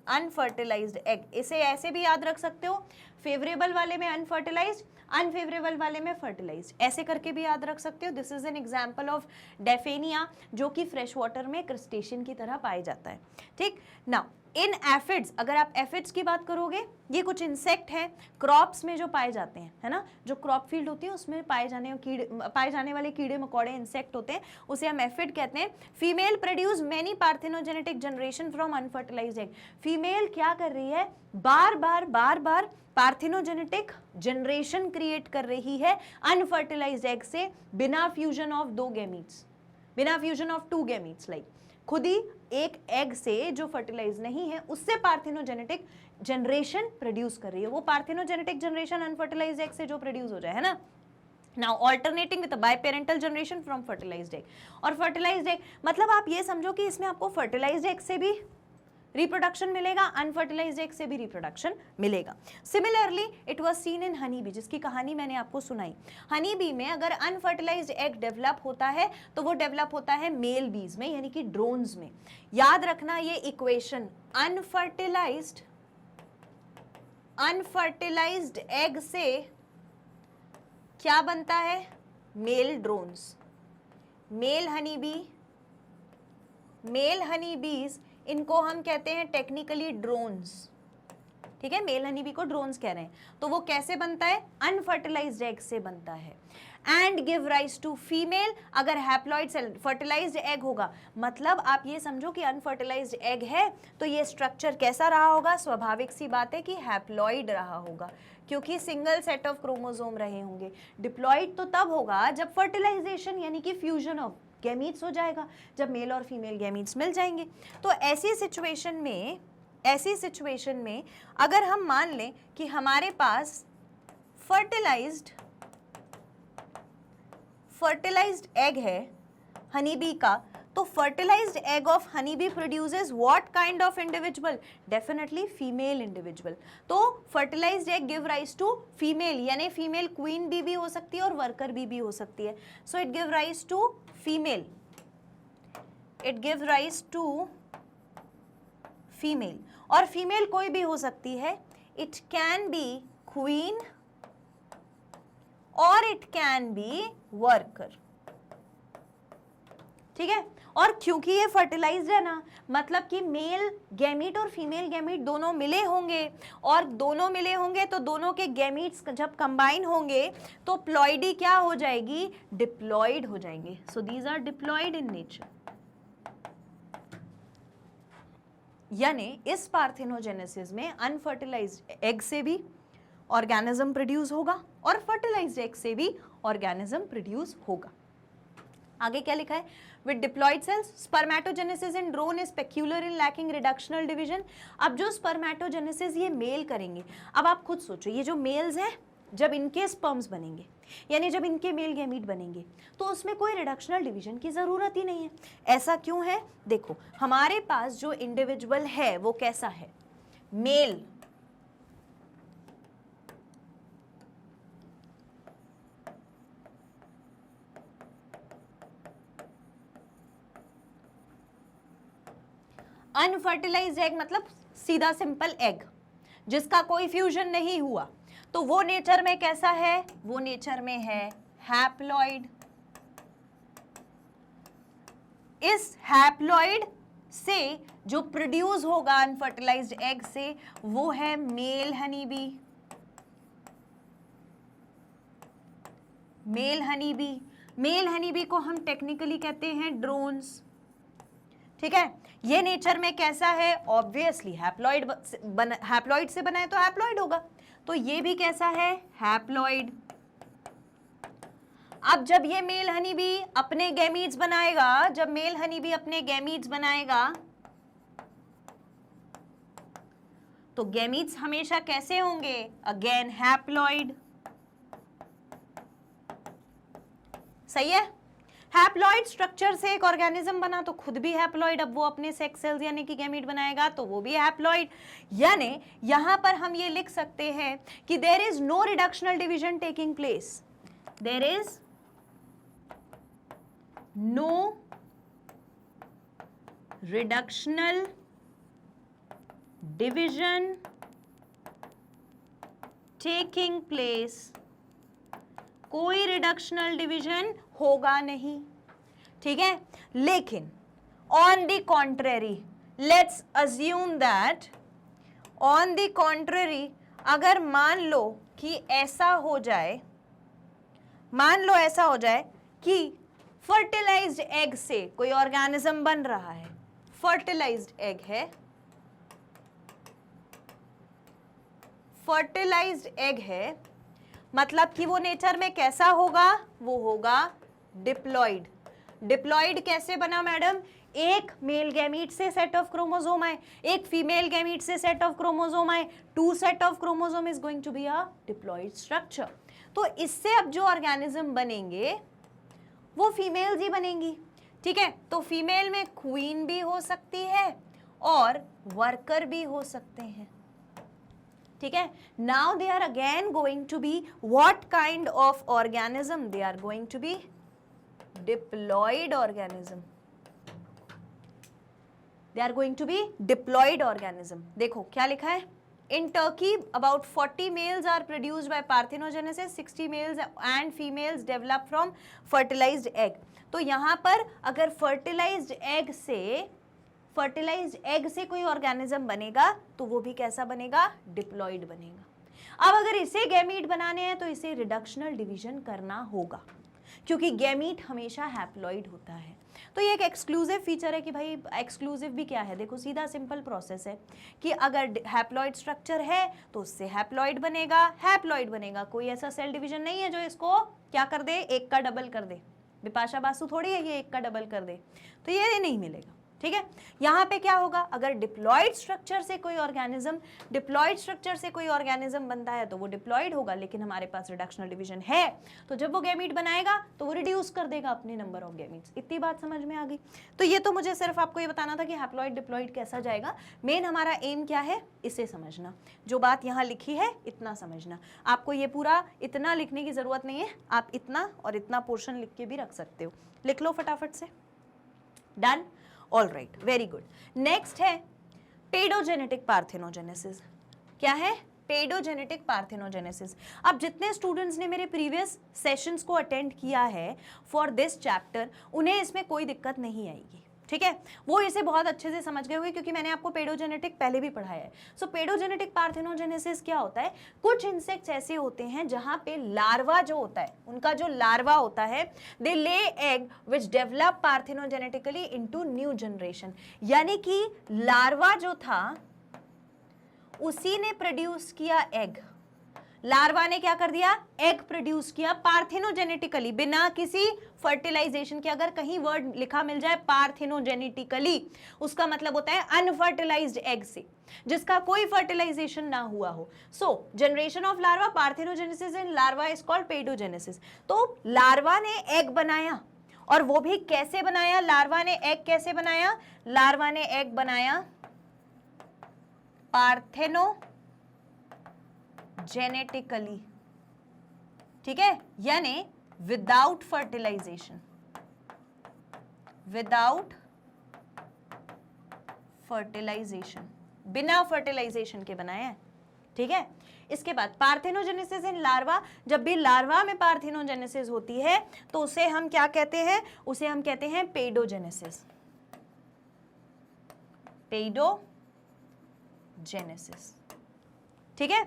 अनफर्टिलाइज्ड एग, इसे ऐसे भी याद रख सकते हो, फेवरेबल वाले में अनफर्टिलाइज्ड, अनफेवरेबल वाले में फर्टिलाइज्ड, ऐसे करके भी याद रख सकते हो। This is an example of Daphnia, जो कि फ्रेश वाटर में क्रस्टेशियन की तरह पाया जाता है। ठीक ना, इन एफिड्स, अगर आप एफिड्स की बात करोगे, ये कुछ इंसेक्ट हैं क्रॉप्स में जो पाए जाते हैं, है ना, जो क्रॉप फील्ड होती है उसमें पाए जाने वाले कीड़े मकोड़े इंसेक्ट होते हैं, उसे हम एफिड कहते हैं। Female produce many parthenogenetic generation from unfertilized egg. Female क्या कर रही है? बार बार पार्थिनोजेनेटिक जनरेशन क्रिएट कर रही है अनफर्टिलाइज्ड एग से, बिना फ्यूजन ऑफ दो गैमीट्स, बिना fusion of two gametes, like खुद ही एक एग से जो फर्टिलाइज नहीं है उससे पार्थिनोजेनेटिक जनरेशन प्रोड्यूस कर रही है। वो पार्थिनोजेनेटिक जनरेशन अनफर्टिलाइज्ड एग से जो प्रोड्यूस हो जाए, है ना। Now alternating with biparental generation from fertilized egg. और फर्टिलाइज्ड एग मतलब आप ये समझो कि इसमें आपको फर्टिलाइज्ड एग से भी रिप्रोडक्शन मिलेगा, अनफर्टिलाइज्ड एग से भी रिप्रोडक्शन मिलेगा। Similarly it was seen in honey bee, जिसकी कहानी मैंने आपको सुनाई। हनी बी में अगर अनफर्टिलाइज्ड एग डेवलप होता है तो वो डेवलप होता है मेल बीज में, यानी कि ड्रोन्स में। याद रखना ये इक्वेशन, अनफर्टिलाइज्ड एग से क्या बनता है? मेल ड्रोन्स, मेल हनी बीज, इनको हम कहते हैं टेक्निकली ड्रोन्स। ठीक है, मेल हनी बी को ड्रोन्स कह रहे हैं। तो वो कैसे बनता है? अनफर्टिलाइज्ड एग से बनता है। And give rise to female, अगर हैप्लॉइड सेल फर्टिलाइज्ड एग होगा, मतलब आप ये समझो कि अनफर्टिलाइज्ड एग है तो ये स्ट्रक्चर कैसा रहा होगा? स्वाभाविक सी बात है कि हैप्लॉइड रहा होगा, क्योंकि सिंगल सेट ऑफ क्रोमोसोम रहे होंगे। डिप्लॉइड तो तब होगा जब फर्टिलाइजेशन यानी कि फ्यूजन ऑफ गैमीट्स हो जाएगा, जब मेल और फीमेल गैमीट्स मिल जाएंगे। तो ऐसी सिचुएशन में अगर हम मान लें कि हमारे पास फर्टिलाइज्ड एग है हनी बी का, तो fertilized egg of honey bee produces what kind of individual? Definitely female individual. तो fertilized egg give rise to female, यानी फीमेल क्वीन बी भी हो सकती है और वर्कर बी भी हो सकती है। So it give rise to female, it give rise to female. और फीमेल कोई भी हो सकती है, इट कैन बी क्वीन और इट कैन बी वर्कर। ठीक है, और क्योंकि ये फर्टिलाइज्ड है ना, मतलब कि मेल गैमीट और फीमेल गैमीट दोनों मिले होंगे, और दोनों मिले होंगे तो दोनों के गैमीट्स जब कंबाइन होंगे तो प्लॉइडी क्या हो जाएगी? डिप्लॉइड हो जाएंगे। So these are diploid in nature. यानी इस पार्थिनोजेनेसिस में अनफर्टिलाइज्ड एग से भी ऑर्गेनिज्म प्रोड्यूस होगा और फर्टिलाइज्ड एग से भी ऑर्गेनिज्म प्रोड्यूस होगा। आगे क्या लिखा है? With diploid sales spermatogenesis in drone is peculiar in lacking reductional division. अब जो स्पर्मेटोजेनेसिस ये मेल करेंगे, अब आप खुद सोचो, ये जो मेल्स हैं जब इनके स्पर्म्स बनेंगे, यानी जब इनके मेल गैमीट बनेंगे, तो उसमें कोई रिडक्शनल डिवीजन की जरूरत ही नहीं है। ऐसा क्यों है? देखो, हमारे पास जो इंडिविजुअल है वो कैसा है? मेल। अनफर्टिलाइज्ड एग मतलब सीधा सिंपल एग जिसका कोई फ्यूजन नहीं हुआ, तो वो नेचर में कैसा है? वो नेचर में है हैप्लॉइड। इस हैप्लॉइड से जो प्रोड्यूस होगा अनफर्टिलाइज्ड एग से वो है male honey bee. Male honey bee को हम टेक्निकली कहते हैं ड्रोन्स। ठीक है, ये नेचर में कैसा है? ऑब्वियसली हैप्लॉइड से बना है तो हैप्लॉइड होगा, तो ये भी कैसा है? हैप्लॉइड। अब जब ये मेल हनी बी अपने गैमीट्स बनाएगा, जब मेल हनी बी अपने गैमीट्स बनाएगा तो गैमीट्स हमेशा कैसे होंगे? Again haploid. सही है? हैप्लॉइड स्ट्रक्चर से एक ऑर्गेनिज्म बना तो खुद भी हैप्लॉइड, अब वो अपने सेक्स सेल्स यानी कि गैमीट बनाएगा तो वो भी हैप्लॉइड। यानी यहां पर हम ये लिख सकते हैं कि there is no reductional division taking place, there is no reductional division taking place, कोई रिडक्शनल डिवीजन होगा नहीं, ठीक है। लेकिन on the contrary, let's assume that on the contrary, अगर मान लो कि ऐसा हो जाए, मान लो ऐसा हो जाए कि फर्टिलाइज्ड एग से कोई ऑर्गेनिज्म बन रहा है, फर्टिलाइज्ड एग है, फर्टिलाइज्ड एग है, मतलब कि वो नेचर में कैसा होगा, वो होगा डिप्लॉइड। डिप्लॉइड कैसे बना मैडम, एक मेल गैमीट से सेट ऑफ क्रोमोसोम आए, एक फीमेल गैमीट से सेट ऑफ क्रोमोसोम आए, two set of chromosome is going to be a diploid structure. तो इससे अब जो ऑर्गेनिज्म बनेंगे वो फीमेल्स ही बनेंगी, ठीक है। तो फीमेल में क्वीन भी हो सकती है और वर्कर भी हो सकते हैं, ठीक है। Now they are again going to be what kind of organism, they are going to be diploid organism, they are going to be diploid organism. देखो क्या लिखा है, in turkey about 40 males are produced by parthenogenesis, 60 males and females develop from fertilized egg. तो यहां पर अगर फर्टिलाइज्ड एग से कोई ऑर्गेनिज्म बनेगा तो वो भी कैसा बनेगा, डिप्लॉइड बनेगा। अब अगर इसे गैमीट बनाने हैं तो इसे रिडक्शनल डिवीजन करना होगा, क्योंकि गैमीट हमेशा हैप्लॉइड होता है। तो ये एक एक्सक्लूसिव फीचर है कि भाई एक्सक्लूसिव भी क्या है, देखो सीधा सिंपल प्रोसेस है कि अगर हैप्लॉइड स्ट्रक्चर है तो उससे हैप्लॉइड बनेगा। कोई ऐसा सेल डिवीजन नहीं है जो इसको क्या कर दे, एक का डबल कर दे। बिपाशा बासु थोड़ी है ये एक का डबल कर दे, तो ये नहीं मिलेगा, ठीक है। यहां पे क्या होगा, अगर डिप्लॉइड स्ट्रक्चर से कोई ऑर्गेनिज्म बनता है तो वो डिप्लॉइड होगा, लेकिन हमारे पास रिडक्शनल डिवीजन है तो जब वो गैमीट बनाएगा तो वो रिड्यूस कर देगा अपने नंबर ऑफ गैमीट्स। इतनी बात समझ में आ गई। तो ये तो मुझे सिर्फ आपको ये बताना था कि हैप्लॉइड डिप्लॉइड कैसा जाएगा। मेन हमारा एम क्या है, इसे समझना, जो बात यहाँ लिखी है इतना समझना। आपको ये पूरा इतना लिखने की जरूरत नहीं है, आप इतना और इतना पोर्शन लिख के भी रख सकते हो, लिख लो फटाफट से। Done, all right, very good. Next है पेडोजेनेटिक पार्थेनोजेनेसिस। क्या है, पेडोजेनेटिक पार्थेनोजेनेसिस। अब जितने स्टूडेंट्स ने मेरे प्रीवियस सेशंस को अटेंड किया है फॉर दिस चैप्टर, उन्हें इसमें कोई दिक्कत नहीं आएगी, ठीक है। वो इसे बहुत अच्छे से समझ गए होंगे क्योंकि मैंने आपको पेडोजेनेटिक पहले भी पढ़ाया है। सो पेडोजेनेटिक पार्थेनोजेनेसिस क्या होता है, कुछ इंसेक्ट्स ऐसे होते हैं जहां पे लार्वा जो होता है, उनका जो लार्वा होता है, they lay egg which develop parthenogenetically into new generation. यानी कि लार्वा जो था उसी ने प्रोड्यूस किया एग, लार्वा ने क्या कर दिया, एग प्रोड्यूस किया पार्थेनोजेनेटिकली, बिना किसी फर्टिलाइजेशन के। अगर कहीं वर्ड लिखा मिल जाए पार्थेनोजेनेटिकली, उसका मतलब होता है अनफर्टिलाइज्ड एग से, जिसका कोई फर्टिलाइजेशन ना हुआ हो। सो generation of larva, parthenogenesis in larva is called paedogenesis. तो लार्वा ने एग बनाया, और वो भी कैसे बनाया, लार्वा ने एग कैसे बनाया, लार्वा ने एग बनाया पार्थेनोजेनेटिकली, ठीक है, यानी विदाउट फर्टिलाइजेशन, बिना फर्टिलाइजेशन के बनाया है, ठीक है। इसके बाद पार्थेनोजेनेसिस इन लार्वा, जब भी लार्वा में पार्थेनोजेनेसिस होती है तो उसे हम क्या कहते हैं, उसे हम कहते हैं पेडोजेनेसिस, पेडोजेनेसिस, ठीक है।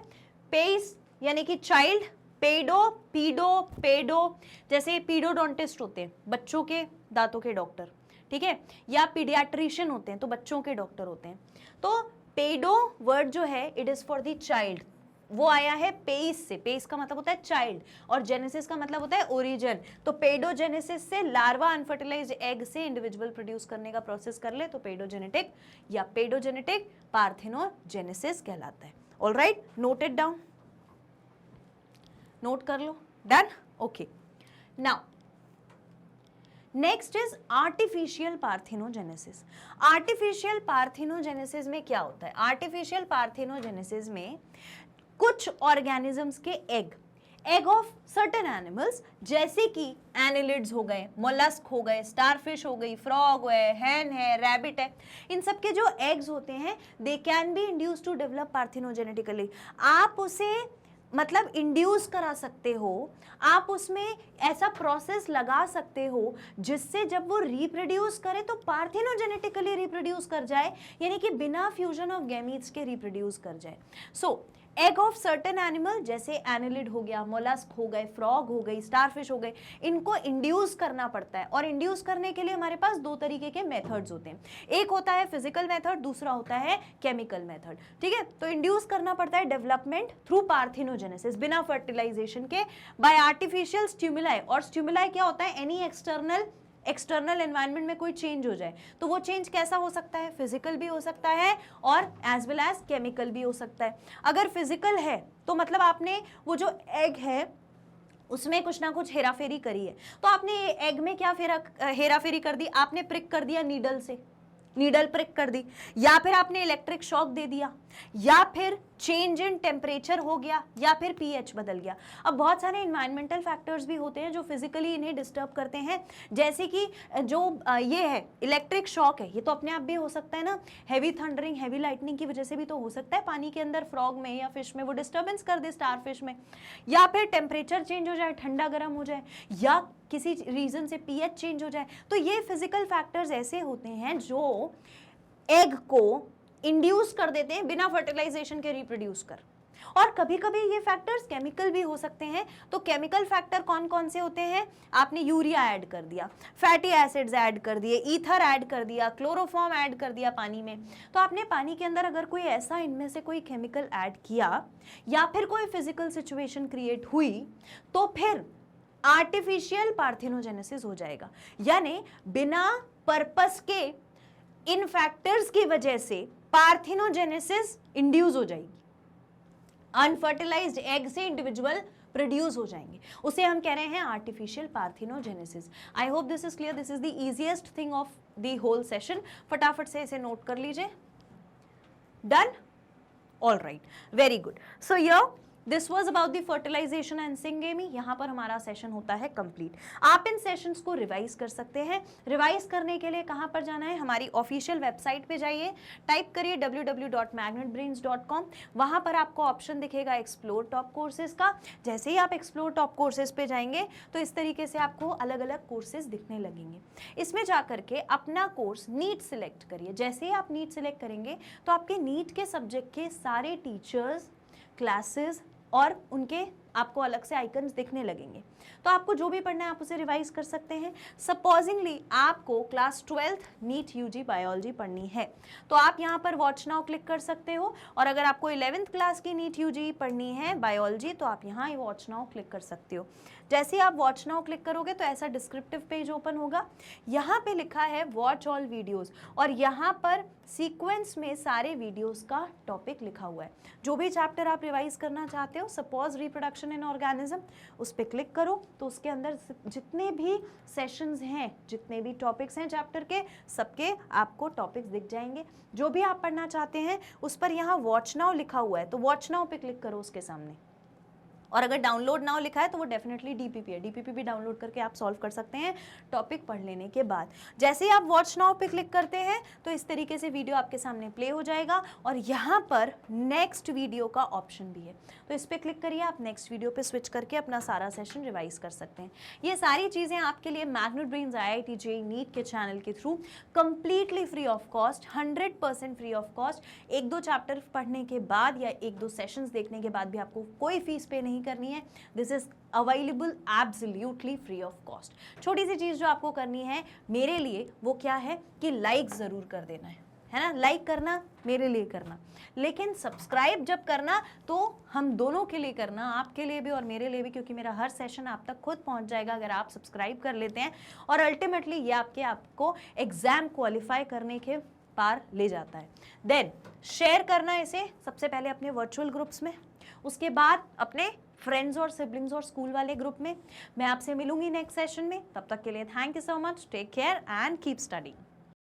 पेस यानी कि चाइल्ड, पेडो, पीडो, पेडो, जैसे पीडोडोंटिस्ट होते हैं बच्चों के दांतों के डॉक्टर, ठीक है, या पीडियाट्रिशियन होते हैं तो बच्चों के डॉक्टर होते हैं। तो पेडो वर्ड जो है it is for the child, वो आया है पेस से, पेस का मतलब होता है चाइल्ड और जेनेसिस का मतलब होता है ओरिजिन। तो पेडोजेनेसिस से लार्वा अनफर्टिलाइज्ड एग से इंडिविजुअल प्रोड्यूस करने का प्रोसेस कर ले तो पेडोजेनेटिक या पेडोजेनेटिक पार्थेनोजेनेसिस कहलाता है। Alright, note it down, note कर लो। Done, okay. Now next is artificial parthenogenesis. Artificial parthenogenesis में क्या होता है? आर्टिफिशियल पार्थिनोजेनेसिस में कुछ ऑर्गेनिजम्स के एग ऑफ सर्टेन एनिमल्स, जैसे कि एनिलिड्स हो गए, मोलस्क हो गए, स्टारफिश हो गई, फ्रॉग है, हैन है, रैबिट है, इन सब के जो एग्स होते हैं they can be induce to develop parthenogenetically. आप उसे मतलब इंड्यूस करा सकते हो, आप उसमें ऐसा प्रोसेस लगा सकते हो जिससे जब वो रिप्रोड्यूस करे तो पार्थिनोजेनेटिकली रिप्रोड्यूस कर जाए, यानी कि बिना फ्यूजन ऑफ गैमीट्स के रिप्रोड्यूस कर जाए। सो एग ऑफ सर्टेन एनिमल, जैसे एनिलिड हो गया, मोलस्क हो गए, फ्रॉग हो गई, स्टारफिश हो गए, इनको इंड्यूस करना पड़ता है। और इंड्यूस करने के लिए हमारे पास दो तरीके के मेथड्स होते हैं, एक होता है फिजिकल मेथड, दूसरा होता है केमिकल मेथड। ठीक है, तो इंड्यूस करना पड़ता है डेवलपमेंट थ्रू पार्थिनोजेनेसिस, बिना फर्टिलाइजेशन के, बाय आर्टिफिशियल स्टिमुलाई। और स्टिमुलाई क्या होता है? एनी एक्सटर्नल एनवायरनमेंट में कोई चेंज हो जाए, तो वो चेंज कैसा हो सकता है? फिजिकल भी हो सकता है और एज वेल एज केमिकल भी हो सकता है। अगर फिजिकल है तो मतलब आपने वो जो एग है उसमें कुछ ना कुछ हेराफेरी करी है, तो आपने एग में क्या हेराफेरी कर दी? आपने प्रिक कर दिया नीडल से, नीडल प्रिक कर दी, या फिर आपने इलेक्ट्रिक शॉक दे दिया, या फिर चेंज इन टेम्परेचर हो गया, या फिर पीएच बदल गया। अब बहुत सारे इन्वायरमेंटल फैक्टर्स भी होते हैं जो फिजिकली इन्हें डिस्टर्ब करते हैं, जैसे कि जो ये है इलेक्ट्रिक शॉक है, ये तो अपने आप भी हो सकता है ना, हैवी थंडरिंग, हैवी लाइटनिंग की वजह से भी तो हो सकता है पानी के अंदर, फ्रॉग में या फिश में वो डिस्टर्बेंस कर दे, स्टारफिश में, या फिर टेम्परेचर चेंज हो जाए, ठंडा गर्म हो जाए, या किसी रीजन से पीएच चेंज हो जाए। तो ये फिजिकल फैक्टर्स ऐसे होते हैं जो एग को इंड्यूस कर देते हैं बिना फर्टिलाइजेशन के रिप्रोड्यूस कर। और कभी कभी ये फैक्टर्स केमिकल भी हो सकते हैं। तो केमिकल फैक्टर कौन कौन से होते हैं? आपने यूरिया ऐड कर दिया, फैटी एसिड्स ऐड कर दिए, ईथर ऐड कर दिया, क्लोरोफॉर्म ऐड कर दिया पानी में। तो आपने पानी के अंदर अगर कोई ऐसा इनमें से कोई केमिकल ऐड किया, या फिर कोई फिजिकल सिचुएशन क्रिएट हुई, तो फिर आर्टिफिशियल पार्थिनोजेनेसिस हो जाएगा। यानी बिना पर्पस के इन फैक्टर्स की वजह से पार्थिनोजेनेसिस इंड्यूस हो जाएगी, अनफर्टिलाइज्ड एग से इंडिविजुअल प्रोड्यूस हो जाएंगे, उसे हम कह रहे हैं artificial parthenogenesis. I hope this is clear, this is the easiest thing of the whole session. फटाफट से इसे नोट कर लीजिए। Done? All right, very good. So here this was about the fertilisation and syngamy. यहाँ पर हमारा सेशन होता है कंप्लीट। आप इन सेशंस को रिवाइज कर सकते हैं। रिवाइज करने के लिए कहाँ पर जाना है? हमारी ऑफिशियल वेबसाइट पे जाइए, टाइप करिए www.magnetbrains.com। वहाँ पर आपको ऑप्शन दिखेगा एक्सप्लोर टॉप कोर्सेज का। जैसे ही आप एक्सप्लोर टॉप कोर्सेज पे जाएंगे तो इस तरीके से आपको अलग अलग कोर्सेज दिखने लगेंगे। इसमें जा करके अपना कोर्स नीट सिलेक्ट करिए। जैसे ही आप नीट सिलेक्ट करेंगे तो आपके नीट के सब्जेक्ट के सारे टीचर्स, क्लासेस और उनके आपको अलग से आइकन्स दिखने लगेंगे। तो आपको जो भी पढ़ना है आप उसे रिवाइज कर सकते हैं। सपोजिंगली आपको class 12th NEET UG biology पढ़नी है तो आप यहाँ पर वॉच नाउ क्लिक कर सकते हो, और अगर आपको 11th क्लास की नीट यूजी पढ़नी है बायोलॉजी तो आप यहाँ वॉच नाउ क्लिक कर सकते हो। जैसे ही आप वॉच नाउ क्लिक करोगे तो ऐसा डिस्क्रिप्टिव पेज ओपन होगा। यहाँ पे लिखा है वॉच ऑल वीडियोस, और यहाँ पर सीक्वेंस में सारे वीडियोस का टॉपिक लिखा हुआ है। जो भी चैप्टर आप रिवाइज करना चाहते हो, सपोज रिप्रोडक्शन इन ऑर्गेनिज्म, उस पर क्लिक करो तो उसके अंदर जितने भी सेशंस हैं, जितने भी टॉपिक्स हैं चैप्टर के, सबके आपको टॉपिक्स दिख जाएंगे। जो भी आप पढ़ना चाहते हैं उस पर यहाँ वॉच नाउ लिखा हुआ है, तो वॉच नाउ पे क्लिक करो उसके सामने। और अगर डाउनलोड नाउ लिखा है तो वो डेफिनेटली डीपीपी है, डीपीपी भी डाउनलोड करके आप सॉल्व कर सकते हैं टॉपिक पढ़ लेने के बाद। जैसे ही आप वॉच नाउ पे क्लिक करते हैं तो इस तरीके से वीडियो आपके सामने प्ले हो जाएगा, और यहाँ पर नेक्स्ट वीडियो का ऑप्शन भी है, तो इस पर क्लिक करिए। आप नेक्स्ट वीडियो पे स्विच करके अपना सारा सेशन रिवाइज कर सकते हैं। ये सारी चीज़ें आपके लिए magnet brains IIT JEE NEET के चैनल के through completely free of cost, 100% free of cost. एक दो चैप्टर पढ़ने के बाद या एक दो सेशंस देखने के बाद भी आपको कोई फीस पे नहीं करनी है। This is available absolutely free of cost. छोटी सी चीज़ जो आपको करनी है मेरे लिए वो क्या है कि लाइक ज़रूर कर देना है ना? लाइक करना मेरे लिए करना, लेकिन सब्सक्राइब जब करना तो हम दोनों के लिए करना, आपके लिए भी और मेरे लिए भी, क्योंकि मेरा हर सेशन आप तक खुद पहुंच जाएगा अगर आप सब्सक्राइब कर लेते हैं। और अल्टीमेटली ये आपको एग्जाम क्वालिफाई करने के पार ले जाता है। देन शेयर करना इसे सबसे पहले अपने वर्चुअल ग्रुप्स में, उसके बाद अपने फ्रेंड्स और सिबलिंग्स और स्कूल वाले ग्रुप में। मैं आपसे मिलूंगी नेक्स्ट सेशन में, तब तक के लिए thank you so much, take care and keep studying.